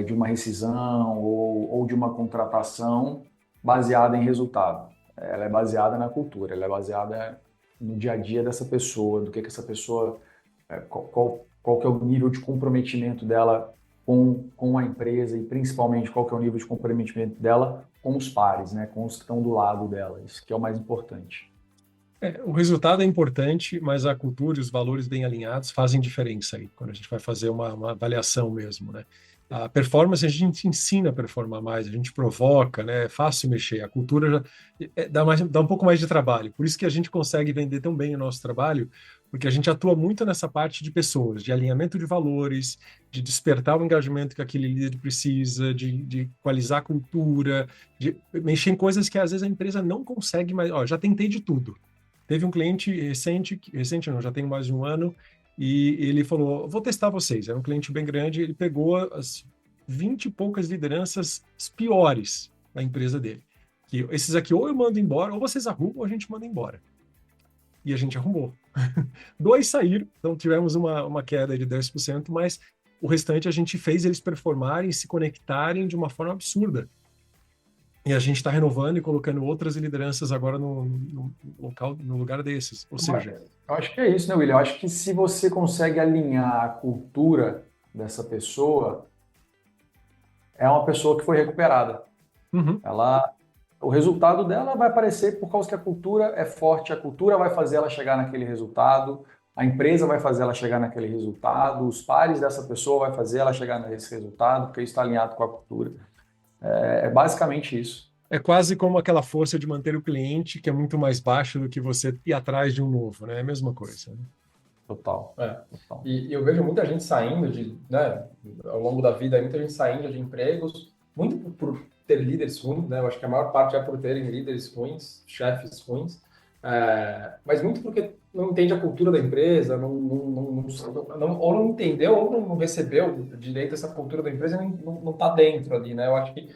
de uma rescisão ou de uma contratação baseada em resultado. Ela é baseada na cultura, ela é baseada no dia a dia dessa pessoa, do que essa pessoa, qual que é o nível de comprometimento dela com a empresa e principalmente qual que é o nível de comprometimento dela com os pares, né, com os que estão do lado dela, isso que é o mais importante. O resultado é importante, mas a cultura e os valores bem alinhados fazem diferença aí, quando a gente vai fazer uma avaliação mesmo, né? A performance, a gente ensina a performar mais, a gente provoca, né? É fácil mexer. A cultura já dá um pouco mais de trabalho. Por isso que a gente consegue vender tão bem o nosso trabalho, porque a gente atua muito nessa parte de pessoas, de alinhamento de valores, de despertar o engajamento que aquele líder precisa, de equalizar a cultura, de mexer em coisas que às vezes a empresa não consegue mais. Já tentei de tudo. Teve um cliente recente não, já tem mais de um ano, e ele falou, vou testar vocês. Era um cliente bem grande, ele pegou as 20 e poucas lideranças piores da empresa dele. Que esses aqui ou eu mando embora, ou vocês arrumam, ou a gente manda embora. E a gente arrumou. 2 saíram, então tivemos uma queda de 10%, mas o restante a gente fez eles performarem, se conectarem de uma forma absurda. E a gente está renovando e colocando outras lideranças agora no lugar desses. Ou seja... Eu acho que é isso, né, William? Eu acho que se você consegue alinhar a cultura dessa pessoa, é uma pessoa que foi recuperada. Uhum. O resultado dela vai aparecer por causa que a cultura é forte, a cultura vai fazer ela chegar naquele resultado, a empresa vai fazer ela chegar naquele resultado, os pares dessa pessoa vai fazer ela chegar nesse resultado, porque isso está alinhado com a cultura. É basicamente isso. É quase como aquela força de manter o cliente, que é muito mais baixa do que você ir atrás de um novo, né? É a mesma coisa. Né? Total. Total. E eu vejo muita gente saindo né, ao longo da vida, muita gente saindo de empregos, muito por ter líderes ruins, né? Eu acho que a maior parte é por terem líderes ruins, chefes ruins, mas muito porque não entende a cultura da empresa, ou não entendeu, ou não recebeu direito essa cultura da empresa e não está dentro ali, né? Eu acho que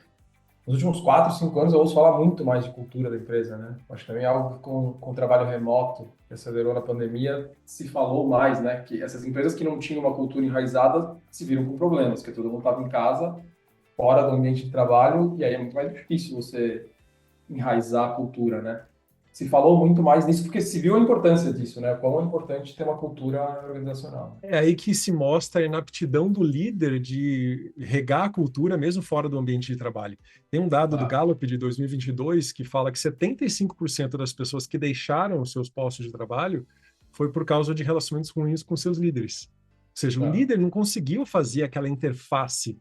nos últimos 4, 5 anos eu ouço falar muito mais de cultura da empresa, né? Eu acho que também é algo que com o trabalho remoto que acelerou na pandemia se falou mais, né? Que essas empresas que não tinham uma cultura enraizada se viram com problemas, porque todo mundo estava em casa, fora do ambiente de trabalho, e aí é muito mais difícil você enraizar a cultura, né? Se falou muito mais nisso porque se viu a importância disso, né? Como é importante ter uma cultura organizacional. É aí que se mostra a inaptidão do líder de regar a cultura mesmo fora do ambiente de trabalho. Tem um dado do Gallup de 2022 que fala que 75% das pessoas que deixaram os seus postos de trabalho foi por causa de relacionamentos ruins com seus líderes. Ou seja, o Tá. líder não conseguiu fazer aquela interface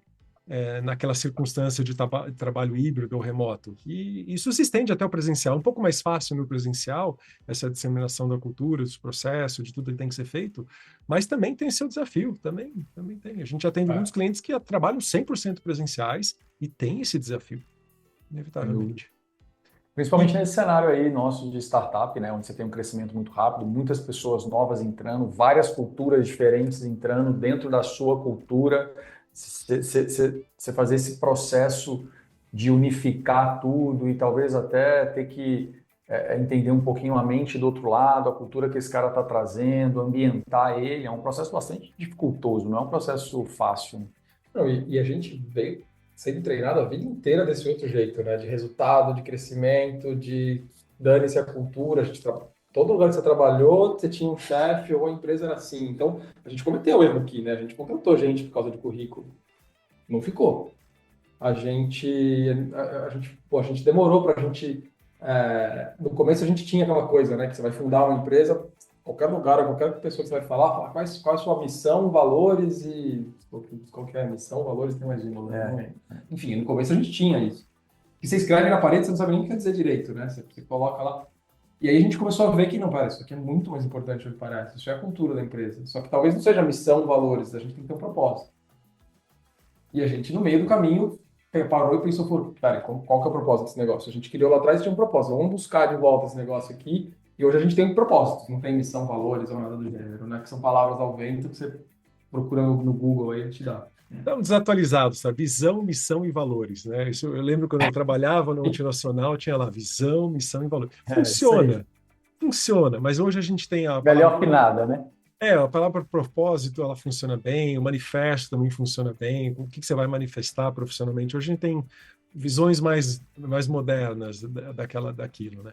naquela circunstância de trabalho híbrido ou remoto. E isso se estende até o presencial. Um pouco mais fácil no presencial, essa disseminação da cultura, dos processos, de tudo que tem que ser feito, mas também tem seu desafio, também tem. A gente atende muitos clientes que trabalham 100% presenciais e tem esse desafio, inevitavelmente. Principalmente nesse cenário aí nosso de startup, né, onde você tem um crescimento muito rápido, muitas pessoas novas entrando, várias culturas diferentes entrando dentro da sua cultura. Você fazer esse processo de unificar tudo e talvez até ter que entender um pouquinho a mente do outro lado, a cultura que esse cara está trazendo, ambientar ele, é um processo bastante dificultoso, não é um processo fácil. Não, e a gente veio sendo treinado a vida inteira desse outro jeito, né? De resultado, de crescimento, de dane-se a cultura. Todo lugar que você trabalhou, você tinha um chefe ou a empresa era assim. Então, a gente cometeu erro aqui, né? A gente contratou gente por causa de currículo. Não ficou. A gente demorou para a gente... no começo a gente tinha aquela coisa, né? Que você vai fundar uma empresa, qualquer lugar, qualquer pessoa que você vai falar qual é a sua missão, valores e... Qual que é a missão, valores, tem mais de novo, né? Enfim, no começo a gente tinha isso. E você escreve na parede, você não sabe nem o que quer dizer direito, né? Você coloca lá... E aí a gente começou a ver que não, parece, isso aqui é muito mais importante do que parece, isso é a cultura da empresa. Só que talvez não seja a missão, valores, a gente tem que ter um propósito. E a gente, no meio do caminho, parou e pensou, pera, qual que é o propósito desse negócio? A gente criou lá atrás e tinha um propósito, vamos buscar de volta esse negócio aqui, e hoje a gente tem um propósito, não tem missão, valores ou nada do gênero, né? Que são palavras ao vento que você procura no Google aí, ele te dá. Estamos desatualizados, tá? Visão, missão e valores, né? Isso eu lembro quando eu trabalhava no multinacional, tinha lá visão, missão e valores. Funciona, mas hoje a gente tem a Melhor que nada, né? a palavra propósito, ela funciona bem, o manifesto também funciona bem, o que você vai manifestar profissionalmente. Hoje a gente tem visões mais modernas daquilo, né?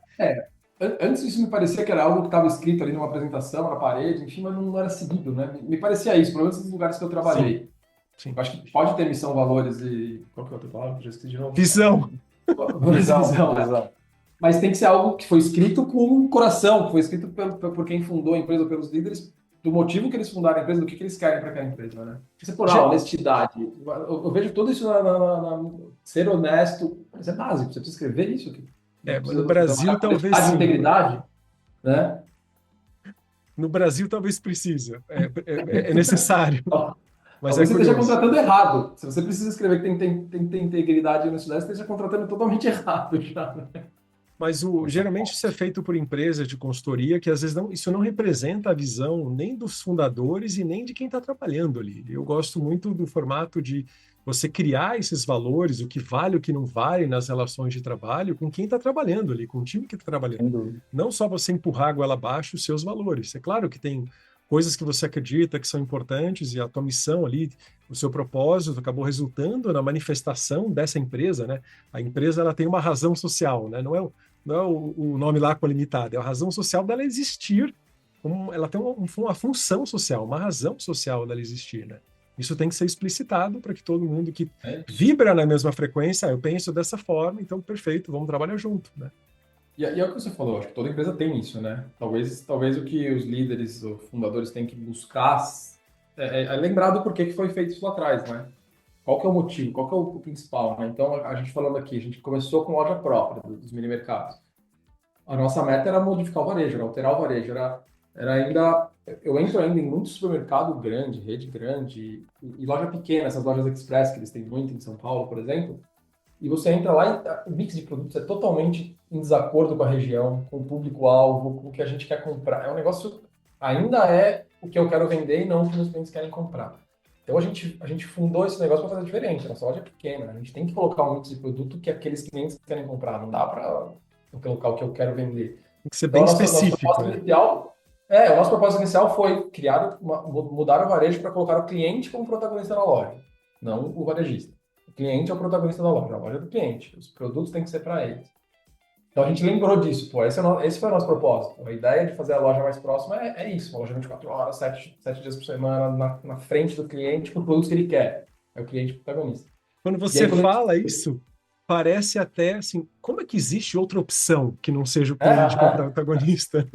Antes isso me parecia que era algo que estava escrito ali numa apresentação, na parede, enfim, mas não era seguido, né? Me parecia isso, pelo menos nos lugares que eu trabalhei. Sim. Eu acho que pode ter missão, valores e... Qual que é a outra palavra? Já esqueci de novo. Visão. Visão. Mas tem que ser algo que foi escrito com coração, que foi escrito por quem fundou a empresa, pelos líderes, do motivo que eles fundaram a empresa, do que eles querem para aquela empresa, né? Se por honestidade, eu vejo tudo isso ser honesto, mas é básico, você precisa escrever isso aqui. No Brasil talvez sim. Integridade, né? No Brasil talvez precisa, é necessário. Mas talvez você esteja curioso. contratando errado. Se você precisa escrever que tem que ter integridade no Sudeste, você esteja contratando totalmente errado já, né? Mas geralmente isso é feito por empresas de consultoria que às vezes isso não representa a visão nem dos fundadores e nem de quem está trabalhando ali. Eu gosto muito do formato de você criar esses valores, o que vale, o que não vale nas relações de trabalho com quem está trabalhando ali, com o time que está trabalhando. Não só você empurrar a goela abaixo os seus valores. É claro que tem coisas que você acredita que são importantes e a tua missão ali, o seu propósito acabou resultando na manifestação dessa empresa, né? A empresa ela tem uma razão social, né? Não é o nome lá com a limitada, é a razão social dela existir, ela tem uma função social, uma razão social dela existir, né? Isso tem que ser explicitado para que todo mundo que vibra na mesma frequência, eu penso dessa forma, então perfeito, vamos trabalhar junto, né? E é o que você falou, acho que toda empresa tem isso, né? Talvez o que os líderes ou fundadores têm que buscar é lembrar do porquê que foi feito isso lá atrás, né? Qual que é o motivo, qual que é o principal, né? Então, a gente falando aqui, a gente começou com loja própria dos mini mercados. A nossa meta era modificar o varejo, era alterar o varejo, eu entro ainda em muito supermercado grande, rede grande, e loja pequena, essas lojas express que eles têm muito em São Paulo, por exemplo, e você entra lá e o mix de produtos é totalmente em desacordo com a região, com o público-alvo, com o que a gente quer comprar. É um negócio, ainda é o que eu quero vender e não o que meus clientes querem comprar. Então a gente fundou esse negócio para fazer diferente. Nossa loja é pequena, a gente tem que colocar um mix de produto que aqueles clientes querem comprar. Não dá para eu colocar o que eu quero vender. Tem que ser bem específico. O nosso propósito inicial foi mudar o varejo para colocar o cliente como protagonista na loja, não o varejista. O cliente é o protagonista da loja, a loja é do cliente. Os produtos têm que ser para eles. Então a gente lembrou disso, esse foi o nosso propósito. A ideia de fazer a loja mais próxima é isso, uma loja 24 horas, 7 dias por semana, na frente do cliente, com produtos que ele quer. É o cliente protagonista. Quando você fala isso, parece até assim, como é que existe outra opção que não seja o cliente como protagonista?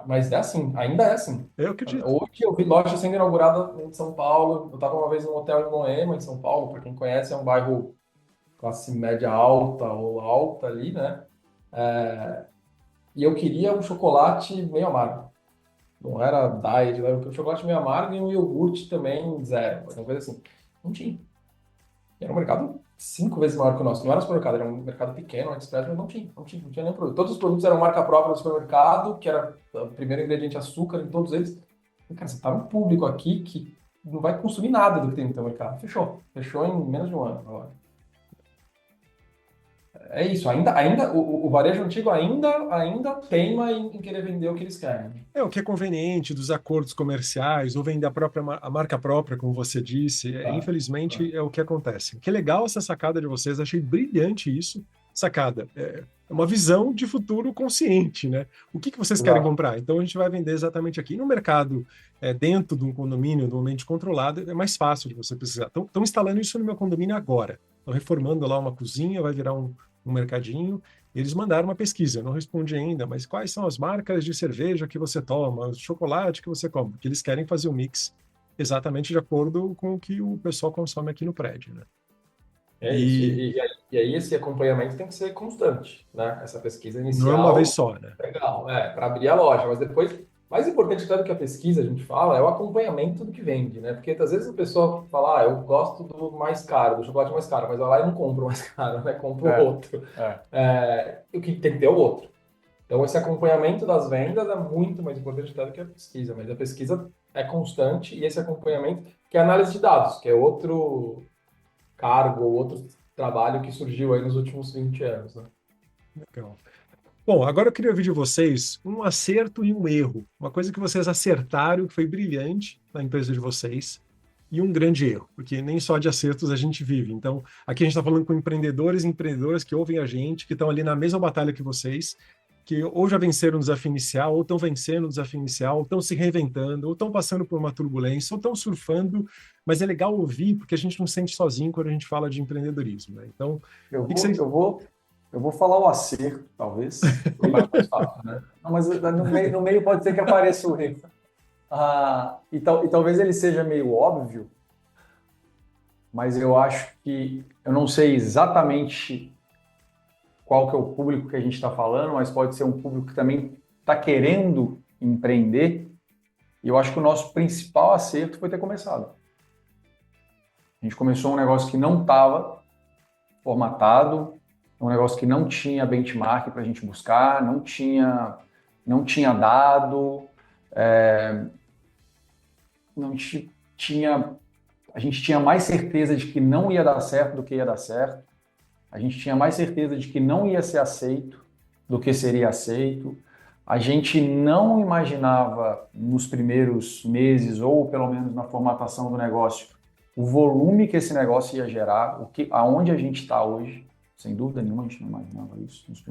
Mas é assim, ainda é assim. Eu acredito. Hoje eu vi loja sendo inaugurada em São Paulo. Eu estava uma vez num hotel em Moema, em São Paulo. Para quem conhece, é um bairro classe média alta ou alta ali, né? E eu queria um chocolate meio amargo. Não era diet, era um chocolate meio amargo e um iogurte também zero, uma coisa assim. Não tinha. Era um mercado 5 vezes maior que o nosso. Não era um supermercado, era um mercado pequeno, um express, mas não tinha nenhum produto. Todos os produtos eram marca própria do supermercado, que era o primeiro ingrediente açúcar em todos eles. E, cara, você tá num público aqui que não vai consumir nada do que tem no teu mercado. Fechou em menos de um ano agora. É isso, o varejo antigo ainda teima em querer vender o que eles querem. É o que é conveniente dos acordos comerciais, ou vender a marca própria, como você disse. Infelizmente, é o que acontece. Que legal essa sacada de vocês, achei brilhante isso. Sacada, é uma visão de futuro consciente, né? O que vocês querem comprar? Então a gente vai vender exatamente aqui. No mercado, dentro de um condomínio, de um ambiente controlado, é mais fácil de você pesquisar. Estão instalando isso no meu condomínio agora. Estão reformando lá uma cozinha, vai virar um mercadinho. Eles mandaram uma pesquisa, eu não respondi ainda, mas quais são as marcas de cerveja que você toma, o chocolate que você come? Porque eles querem fazer o mix exatamente de acordo com o que o pessoal consome aqui no prédio, né? E aí esse acompanhamento tem que ser constante, né? Essa pesquisa inicial. Não é uma vez só, né? Legal, para abrir a loja, mas depois, mais importante até do que a pesquisa, a gente fala, é o acompanhamento do que vende, né? Porque às vezes a pessoa fala, eu gosto do mais caro, do chocolate mais caro, mas vai lá e não compra o mais caro, né? Compra o outro. E o que tem que ter é o outro. Então esse acompanhamento das vendas é muito mais importante até do que a pesquisa, mas a pesquisa é constante e esse acompanhamento, que é análise de dados, que é outro cargo, outro trabalho que surgiu aí nos últimos 20 anos, né? Legal. Bom, agora eu queria ouvir de vocês um acerto e um erro. Uma coisa que vocês acertaram, que foi brilhante na empresa de vocês, e um grande erro, porque nem só de acertos a gente vive. Então, aqui a gente está falando com empreendedores e empreendedoras que ouvem a gente, que estão ali na mesma batalha que vocês, que ou já venceram o desafio inicial, ou estão vencendo o desafio inicial, ou estão se reinventando, ou estão passando por uma turbulência, ou estão surfando, mas é legal ouvir, porque a gente não se sente sozinho quando a gente fala de empreendedorismo, né? Então, eu vou falar o acerto, talvez. Mais fácil, né? Não, mas no meio pode ser que apareça o erro. E talvez ele seja meio óbvio, mas eu acho que eu não sei exatamente qual que é o público que a gente está falando, mas pode ser um público que também está querendo empreender. E eu acho que o nosso principal acerto foi ter começado. A gente começou um negócio que não estava formatado, um negócio que não tinha benchmark para a gente buscar, não tinha dado, a gente tinha mais certeza de que não ia dar certo do que ia dar certo. A gente tinha mais certeza de que não ia ser aceito do que seria aceito. A gente não imaginava nos primeiros meses, ou pelo menos na formatação do negócio, o volume que esse negócio ia gerar, aonde a gente está hoje. Sem dúvida nenhuma, a gente não imaginava isso nos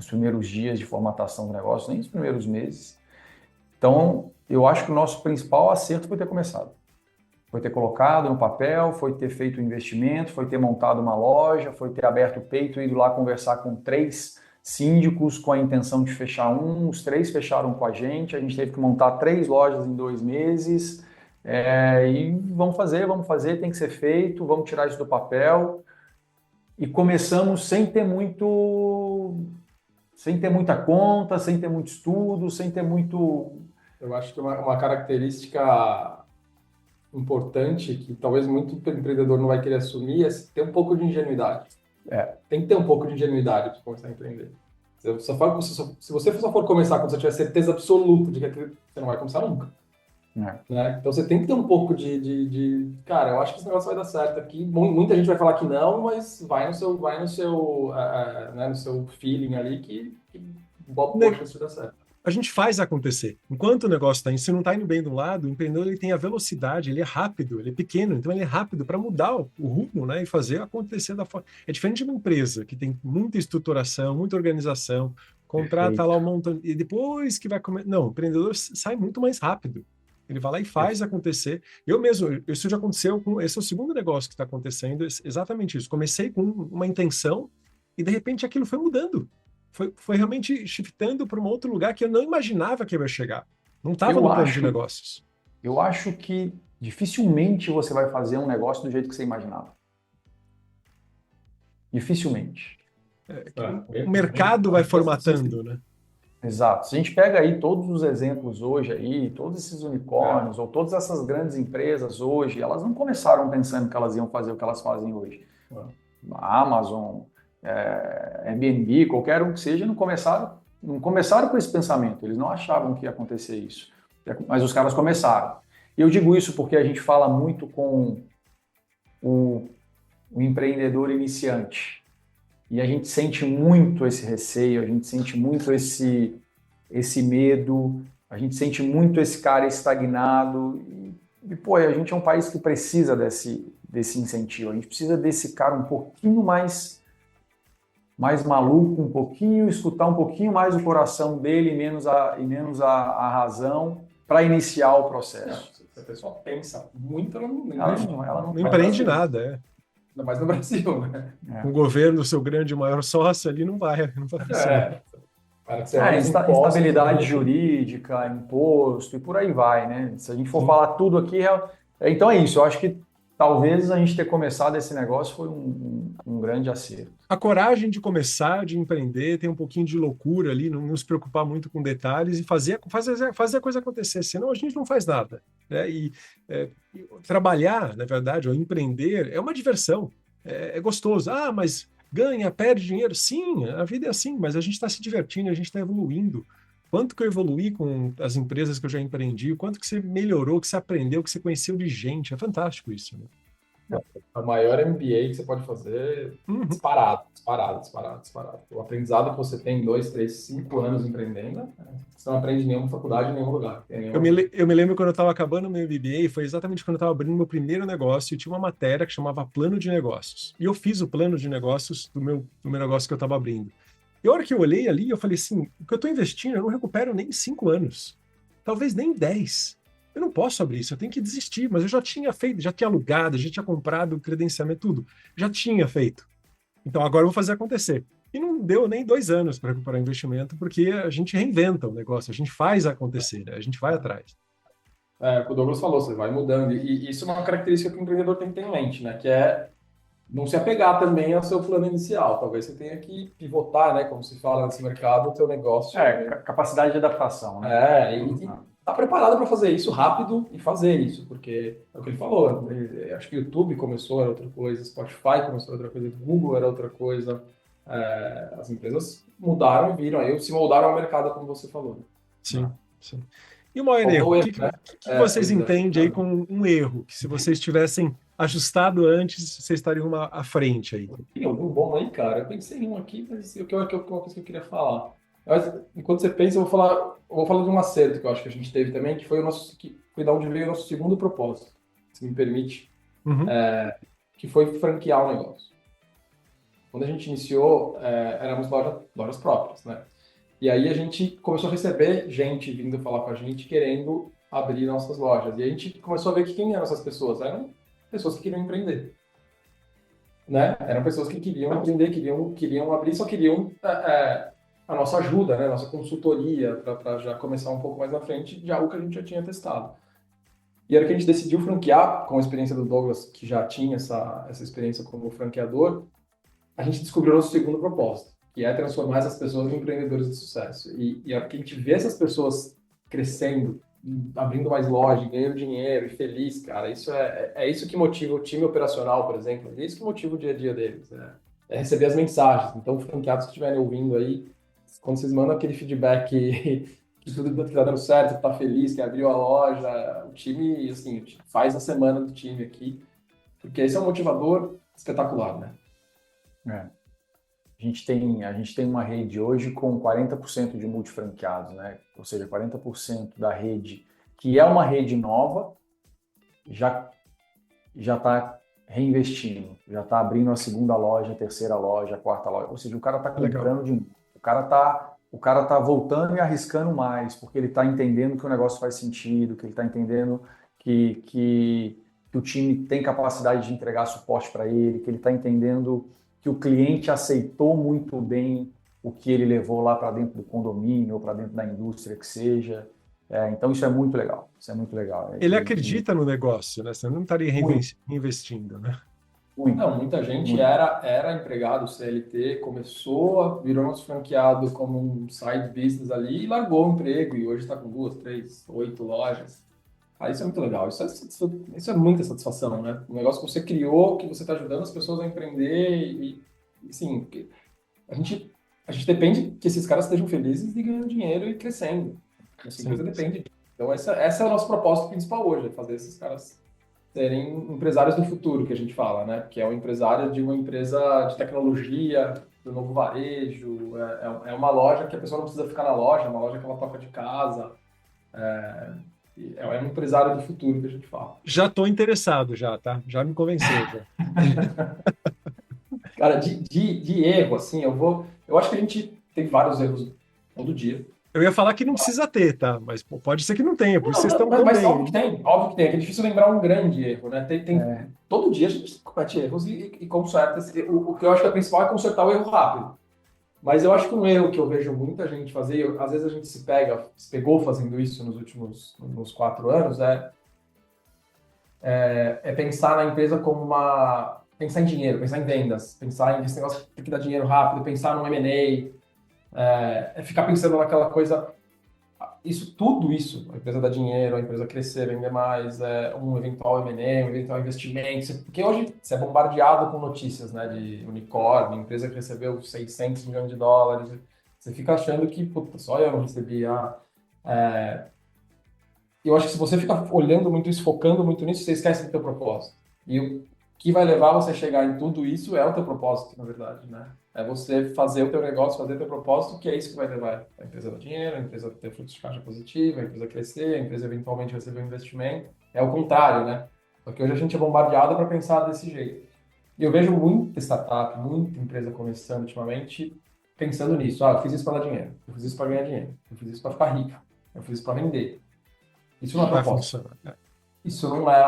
primeiros dias de formatação do negócio, nem nos primeiros meses. Então, eu acho que o nosso principal acerto foi ter começado. Foi ter colocado no papel, foi ter feito o investimento, foi ter montado uma loja, foi ter aberto o peito e ido lá conversar com 3 síndicos com a intenção de fechar os 3 fecharam com a gente teve que montar 3 lojas em 2 meses, e vamos fazer, tem que ser feito, vamos tirar isso do papel. E começamos sem ter muita conta, sem ter muito estudo, sem ter muito... Eu acho que uma característica importante que talvez muito empreendedor não vai querer assumir é ter um pouco de ingenuidade. Tem que ter um pouco de ingenuidade para começar a empreender. Se você só for começar quando você tiver certeza absoluta de que você não vai começar nunca. Né? Então você tem que ter um pouco cara, eu acho que esse negócio vai dar certo aqui. Muita gente vai falar que não, mas vai no seu feeling ali que poxa, isso dá certo. A gente faz acontecer. Enquanto o negócio está indo, se não está indo bem do lado, o empreendedor ele tem a velocidade, ele é rápido, ele é pequeno, então ele é rápido para mudar o rumo, né, e fazer acontecer da forma. É diferente de uma empresa que tem muita estruturação, muita organização, contrata lá um montão, e depois que vai comer. Não, o empreendedor sai muito mais rápido. Ele vai lá e faz acontecer. Eu mesmo, isso já aconteceu esse é o segundo negócio que está acontecendo, exatamente isso. Comecei com uma intenção e de repente aquilo foi mudando. foi realmente shiftando para um outro lugar que eu não imaginava que eu ia chegar. Não estava Eu no plano acho- de negócios. Eu acho que dificilmente você vai fazer um negócio do jeito que você imaginava. Dificilmente. O mercado vai formatando, né? Exato. Se a gente pega aí todos os exemplos hoje aí, todos esses unicórnios, ou todas essas grandes empresas hoje, elas não começaram pensando que elas iam fazer o que elas fazem hoje. A Amazon, Airbnb, qualquer um que seja, não começaram com esse pensamento. Eles não achavam que ia acontecer isso. Mas os caras começaram. E eu digo isso porque a gente fala muito com o empreendedor iniciante. E a gente sente muito esse receio, a gente sente muito esse medo, a gente sente muito esse cara estagnado. Pô, a gente é um país que precisa desse incentivo, a gente precisa desse cara um pouquinho mais maluco, escutar um pouquinho mais o coração dele e menos a razão para iniciar o processo. Se a pessoa pensa muito, ela não Não empreende nada, Ainda mais no Brasil, né? O governo, o seu grande e maior sócio ali, não vai funcionar. Instabilidade jurídica, imposto e por aí vai, né? Se a gente for falar tudo aqui, então é isso. Eu acho que talvez a gente ter começado esse negócio foi um grande acerto. A coragem de começar, de empreender, tem um pouquinho de loucura ali, não se preocupar muito com detalhes e fazer a coisa acontecer, senão a gente não faz nada. Né? E trabalhar, na verdade, ou empreender é uma diversão, é gostoso. Ah, mas ganha, perde dinheiro? Sim, a vida é assim, mas a gente está se divertindo, a gente está evoluindo. Quanto que eu evoluí com as empresas que eu já empreendi, o quanto que você melhorou, que você aprendeu, que você conheceu de gente, é fantástico isso, né? A maior MBA que você pode fazer, disparado. O aprendizado que você tem em 2, 3, 5 anos empreendendo, você não aprende em nenhuma faculdade, em nenhum lugar. Eu me lembro quando eu estava acabando o meu MBA, foi exatamente quando eu estava abrindo meu primeiro negócio e tinha uma matéria que chamava Plano de Negócios. E eu fiz o plano de negócios do meu negócio que eu estava abrindo. E a hora que eu olhei ali, eu falei assim, o que eu estou investindo, eu não recupero nem em 5 anos. Talvez nem 10. Eu não posso abrir isso, eu tenho que desistir. Mas eu já tinha feito, já tinha alugado, já tinha comprado credenciamento, tudo. Já tinha feito. Então agora eu vou fazer acontecer. E não deu nem 2 anos para recuperar o investimento, porque a gente reinventa o negócio, a gente faz acontecer, né? A gente vai atrás. O que o Douglas falou, você vai mudando. E isso é uma característica que o empreendedor tem que ter em mente, né? Que é não se apegar também ao seu plano inicial. Talvez você tenha que pivotar, né? Como se fala nesse mercado, o seu negócio. Capacidade de adaptação, né? E tá preparado para fazer isso rápido e fazer isso, porque é o que ele falou. Acho que o YouTube começou, era outra coisa, Spotify começou, era outra coisa, Google era outra coisa. As empresas mudaram e viram, aí se moldaram ao mercado, como você falou. Sim. E o maior erro? O que vocês entendem aí como um erro? Que se vocês tivessem ajustado antes, vocês estariam à frente aí? Tem algum bom aí, cara? Eu pensei em um aqui, mas uma coisa que eu queria falar. Mas, enquanto você pensa, eu vou falar de um acerto que eu acho que a gente teve também, que foi foi da onde veio o nosso segundo propósito, se me permite, que foi franquear o negócio. Quando a gente iniciou, éramos lojas próprias, né? E aí a gente começou a receber gente vindo falar com a gente, querendo abrir nossas lojas. E a gente começou a ver que quem eram essas pessoas? Eram pessoas que queriam empreender. Né? Eram pessoas que queriam empreender, queriam abrir, só queriam a nossa ajuda, né? Nossa consultoria, para já começar um pouco mais na frente de algo que a gente já tinha testado. E era que a gente decidiu franquear, com a experiência do Douglas, que já tinha essa experiência como franqueador, a gente descobriu o nosso segundo propósito, que é transformar essas pessoas em empreendedores de sucesso. E a hora que a gente vê essas pessoas crescendo, abrindo mais loja, ganhando dinheiro e feliz, cara, isso é isso que motiva o time operacional, por exemplo, é isso que motiva o dia a dia deles, é receber as mensagens. Então, franqueados que estiverem ouvindo aí, quando vocês mandam aquele feedback que tudo está dando certo, que está feliz, que abriu a loja, o time, assim, faz a semana do time aqui, porque esse é um motivador espetacular, né? A gente tem uma rede hoje com 40% de multifranqueados, né? Ou seja, 40% da rede, que é uma rede nova, já está reinvestindo, já está abrindo a segunda loja, a terceira loja, a quarta loja. Ou seja, o cara está comprando de novo. O cara tá voltando e arriscando mais, porque ele está entendendo que o negócio faz sentido, que ele está entendendo que o time tem capacidade de entregar suporte para ele, que ele está entendendo que o cliente aceitou muito bem o que ele levou lá para dentro do condomínio ou para dentro da indústria que seja. Então isso é muito legal, isso é muito legal. Ele acredita no negócio, né? Você não estaria reinvestindo, né? Muito, Não, muita gente muito. era empregado CLT, virou nosso franqueado como um side business ali e largou o emprego e hoje está com 2, 3, 8 lojas. Ah, isso é muito legal, isso é muita satisfação, né? Um negócio que você criou, que você está ajudando as pessoas a empreender assim, a gente, a gente depende que esses caras estejam felizes e ganhando dinheiro e crescendo. Essa empresa depende disso. Então, essa é o nosso propósito principal hoje, é fazer esses caras serem empresários do futuro, que a gente fala, né? Que é o empresário de uma empresa de tecnologia, do novo varejo. É uma loja que a pessoa não precisa ficar na loja, é uma loja que ela toca de casa. É um empresário do futuro que a gente fala. Já estou interessado, já, tá? Já me convenceu, já. Cara, de erro, assim, eu acho que a gente tem vários erros todo dia. Eu ia falar que não precisa ter, tá? Mas pô, pode ser que não tenha, por isso vocês estão Mas tão bem. óbvio que tem, óbvio que tem. É que é difícil lembrar um grande erro, né? Todo dia a gente comete erros e conserta. O que eu acho que é principal é consertar o erro rápido. Mas eu acho que um erro que eu vejo muita gente fazer, às vezes a gente se pegou fazendo isso nos 4 anos, é pensar na empresa como pensar em dinheiro, pensar em vendas, pensar em esse negócio que dá dinheiro rápido, pensar no M&A, ficar pensando naquela coisa. Tudo isso, a empresa dar dinheiro, a empresa crescer, vender mais, um eventual M&A, um eventual investimento, porque hoje você é bombardeado com notícias, né, de unicórnio, empresa que recebeu 600 milhões de dólares, você fica achando que, puta, só eu não recebi. Eu acho que se você fica olhando muito isso, focando muito nisso, você esquece do teu propósito. E o que vai levar você a chegar em tudo isso é o teu propósito, na verdade, né? É você fazer o teu negócio, fazer o teu propósito, que é isso que vai levar a empresa a dar dinheiro, a empresa a ter fluxo de caixa positivo, a empresa a crescer, a empresa eventualmente receber um investimento. É o contrário, né? Porque hoje a gente é bombardeado para pensar desse jeito. E eu vejo muita startup, muita empresa começando ultimamente pensando nisso. Eu fiz isso para dar dinheiro, eu fiz isso para ganhar dinheiro, eu fiz isso para ficar rico, eu fiz isso para vender. Isso não é Vai propósito. funcionar. Isso não é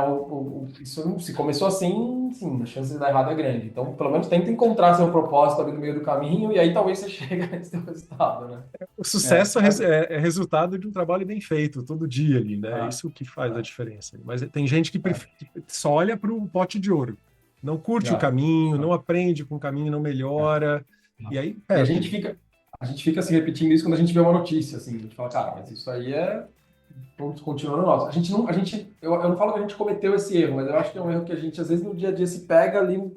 isso não, se começou assim, sim, a chance de dar errado é grande. Então, pelo menos tenta encontrar seu propósito ali no meio do caminho e aí talvez você chegue nesse seu resultado, né? O sucesso é resultado de um trabalho bem feito, todo dia ali, né? É isso que faz a diferença. Mas tem gente que só olha para o pote de ouro. Não curte o caminho, não aprende com o caminho, não melhora. E aí, E a gente fica se repetindo isso quando a gente vê uma notícia, assim, a gente fala, cara, mas isso aí vamos continuar no nosso. Eu não falo que a gente cometeu esse erro, mas eu acho que é um erro que a gente, às vezes, no dia a dia se pega ali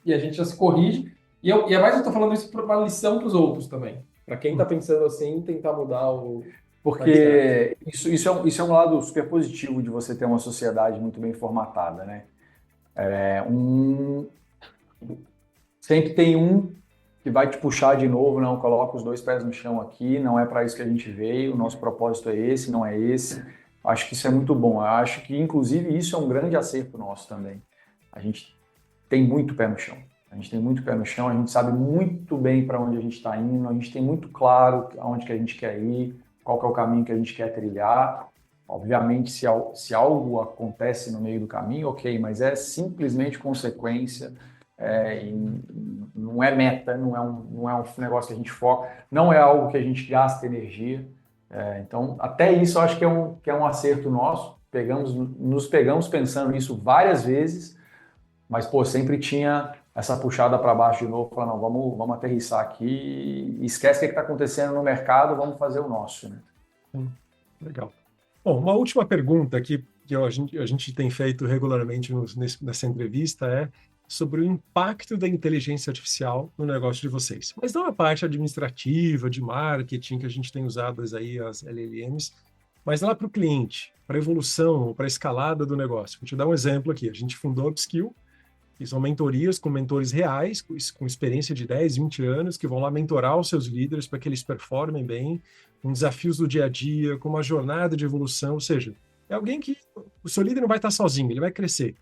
e a gente já se corrige. E é mais eu estou falando isso para uma lição para os outros também. Para quem está pensando assim, tentar mudar o... Porque isso é um lado super positivo de você ter uma sociedade muito bem formatada, né? Sempre tem um que vai te puxar de novo, não, coloca os 2 pés no chão aqui, não é para isso que a gente veio, o nosso propósito é esse, não é esse. Acho que isso é muito bom. Eu acho que, inclusive, isso é um grande acerto nosso também. A gente tem muito pé no chão. A gente tem muito pé no chão, a gente sabe muito bem para onde a gente está indo, a gente tem muito claro aonde que a gente quer ir, qual que é o caminho que a gente quer trilhar. Obviamente, se algo acontece no meio do caminho, ok, mas é simplesmente consequência. Não é meta, não é um negócio que a gente foca, não é algo que a gente gasta energia. Então, até isso eu acho que é um acerto nosso. Nos pegamos pensando nisso várias vezes, mas sempre tinha essa puxada para baixo de novo, falando, não, vamos aterrissar aqui, esquece o que está acontecendo no mercado, vamos fazer o nosso. Né? Legal. Bom, uma última pergunta aqui que a gente tem feito regularmente nessa entrevista é sobre o impacto da inteligência artificial no negócio de vocês. Mas não a parte administrativa, de marketing, que a gente tem usado aí, as LLMs, mas lá para o cliente, para a evolução, para a escalada do negócio. Vou te dar um exemplo aqui. A gente fundou a Upskill, que são mentorias com mentores reais, com experiência de 10, 20 anos, que vão lá mentorar os seus líderes para que eles performem bem, com desafios do dia a dia, com uma jornada de evolução, ou seja, é alguém que o seu líder não vai estar sozinho, ele vai crescer.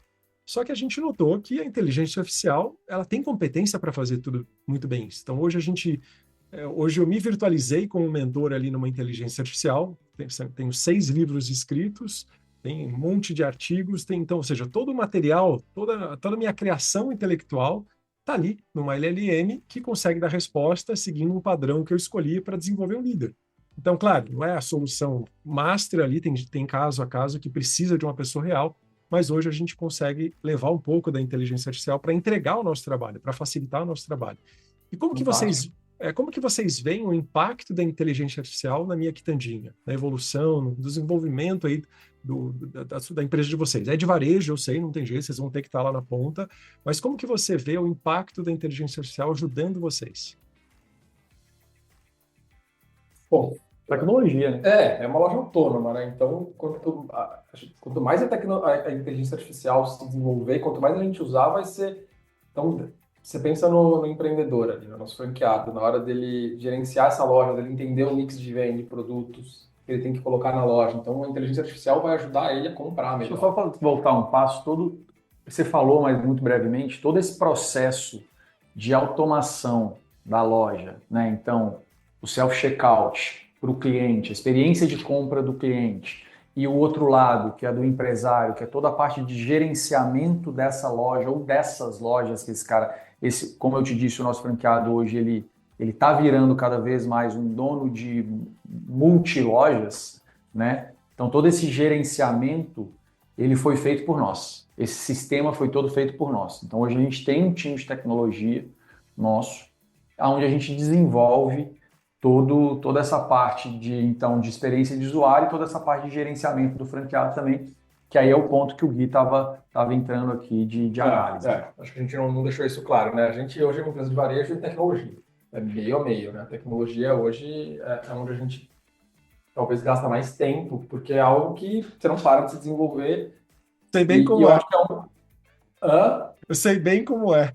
Só que a gente notou que a inteligência artificial, ela tem competência para fazer tudo muito bem. Então, hoje eu me virtualizei como mentor ali numa inteligência artificial, tenho 6 livros escritos, tem um monte de artigos, então, ou seja, todo o material, toda a minha criação intelectual está ali numa LLM que consegue dar resposta seguindo um padrão que eu escolhi para desenvolver um líder. Então, claro, não é a solução master ali, tem caso a caso que precisa de uma pessoa real, mas hoje a gente consegue levar um pouco da inteligência artificial para entregar o nosso trabalho, para facilitar o nosso trabalho. E como que vocês veem o impacto da inteligência artificial na minha quitandinha, na evolução, no desenvolvimento aí da empresa de vocês? É de varejo, eu sei, não tem jeito, vocês vão ter que estar lá na ponta, mas como que você vê o impacto da inteligência artificial ajudando vocês? Bom, Tecnologia, né? é uma loja autônoma, né? Então, quanto mais a inteligência artificial se desenvolver, quanto mais a gente usar, vai ser. Então, você pensa no empreendedor ali, no nosso franqueado, na hora dele gerenciar essa loja, dele entender o mix de venda de produtos que ele tem que colocar na loja. Então, a inteligência artificial vai ajudar ele a comprar Deixa eu melhor. só voltar um passo. Você falou, mas muito brevemente, todo esse processo de automação da loja, né? Então, o self-checkout para o cliente, a experiência de compra do cliente, e o outro lado, que é do empresário, que é toda a parte de gerenciamento dessa loja ou dessas lojas que esse cara, como eu te disse, o nosso franqueado hoje, ele está virando cada vez mais um dono de multilojas, né? Então, todo esse gerenciamento, ele foi feito por nós. Esse sistema foi todo feito por nós. Então, hoje a gente tem um time de tecnologia nosso, onde a gente desenvolve toda essa parte de experiência de usuário e toda essa parte de gerenciamento do franqueado também, que aí é o ponto que o Gui estava entrando aqui de análise. Acho que a gente não deixou isso claro, né? A gente hoje é uma empresa de varejo e tecnologia. É meio a meio, né? A tecnologia hoje é onde a gente talvez gasta mais tempo, porque é algo que você não para de se desenvolver. Sei bem como eu é. acho que é um... Hã? Eu sei bem como é.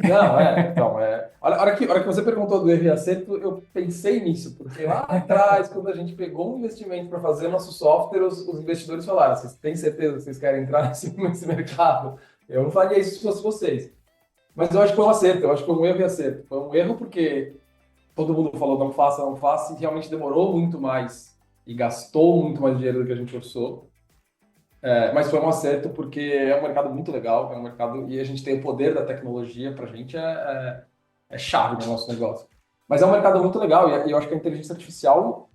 Não, então, a hora que você perguntou do erro e acerto, eu pensei nisso, porque lá atrás, quando a gente pegou um investimento para fazer nosso software, os investidores falaram: vocês têm certeza que vocês querem entrar nesse mercado? Eu não faria isso se fosse vocês. Mas eu acho que foi um acerto, eu acho que foi um erro e acerto. Foi um erro porque todo mundo falou não faça, e realmente demorou muito mais e gastou muito mais dinheiro do que a gente orçou. Mas foi um acerto porque é um mercado muito legal, é um mercado e a gente tem o poder da tecnologia, para a gente é chave no nosso negócio. Mas é um mercado muito legal e eu acho que a inteligência artificial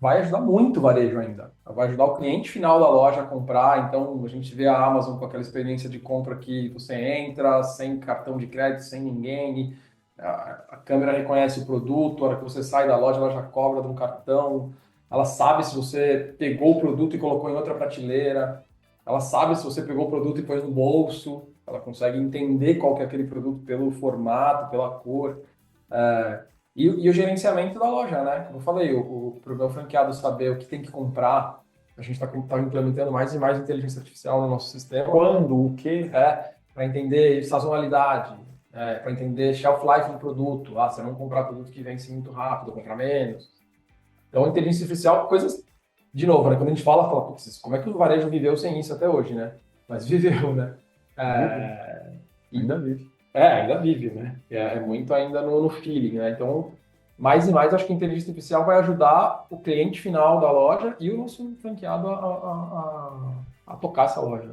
vai ajudar muito o varejo ainda. Vai ajudar o cliente final da loja a comprar. Então, a gente vê a Amazon com aquela experiência de compra que você entra sem cartão de crédito, sem ninguém, a câmera reconhece o produto, a hora que você sai da loja, ela já cobra de um cartão, ela sabe se você pegou o produto e colocou em outra prateleira, ela sabe se você pegou o produto e pôs no bolso, ela consegue entender qual que é aquele produto pelo formato, pela cor. E o gerenciamento da loja, né? Como eu falei, para o meu franqueado saber o que tem que comprar, a gente está implementando mais e mais inteligência artificial no nosso sistema. Quando, o quê? Para entender sazonalidade, para entender shelf life do produto. Se eu não comprar produto que vence muito rápido, eu comprar menos. Então, inteligência artificial, coisas... De novo, né? Quando a gente fala, putz, como é que o varejo viveu sem isso até hoje, né? Mas viveu, né? Ainda vive. Ainda vive, né? É muito ainda no feeling, né? Então, mais e mais, acho que a inteligência artificial vai ajudar o cliente final da loja e o nosso franqueado a tocar essa loja.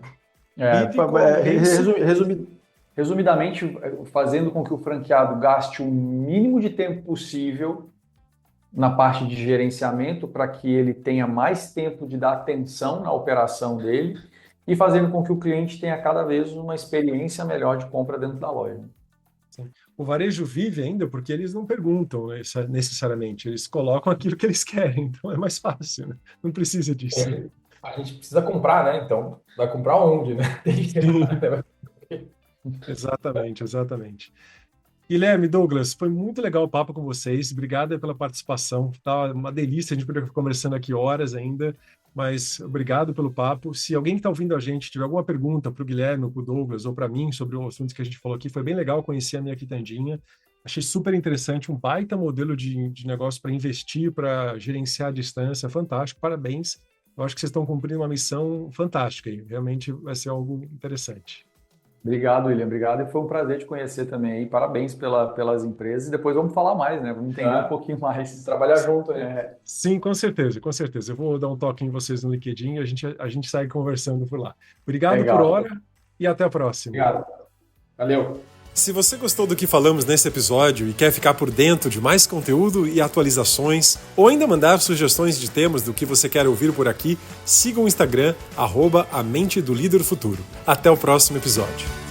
Resumidamente, fazendo com que o franqueado gaste o mínimo de tempo possível na parte de gerenciamento para que ele tenha mais tempo de dar atenção na operação dele e fazendo com que o cliente tenha cada vez uma experiência melhor de compra dentro da loja. Sim. O varejo vive ainda porque eles não perguntam necessariamente, eles colocam aquilo que eles querem, então é mais fácil, né? Não precisa disso. A gente precisa comprar, né? Então, vai comprar onde, né? Exatamente. Guilherme, Douglas, foi muito legal o papo com vocês. Obrigado pela participação. Tá uma delícia, a gente poderia ficar conversando aqui horas ainda, mas obrigado pelo papo. Se alguém que está ouvindo a gente tiver alguma pergunta para o Guilherme, para o Douglas ou para mim sobre o assunto que a gente falou aqui, foi bem legal conhecer a minha quitandinha. Achei super interessante, um baita modelo de negócio para investir, para gerenciar a distância, fantástico, parabéns. Eu acho que vocês estão cumprindo uma missão fantástica e realmente vai ser algo interessante. Obrigado, William. Obrigado. E foi um prazer te conhecer também aí. Parabéns pelas empresas. E depois vamos falar mais, né? Vamos entender um pouquinho mais. Trabalhar junto aí. Sim, com certeza. Eu vou dar um toque em vocês no LinkedIn e a gente segue conversando por lá. Obrigado por hora e até a próxima. Obrigado. Valeu. Se você gostou do que falamos nesse episódio e quer ficar por dentro de mais conteúdo e atualizações, ou ainda mandar sugestões de temas do que você quer ouvir por aqui, siga o Instagram, @a mente do líder futuro. Até o próximo episódio.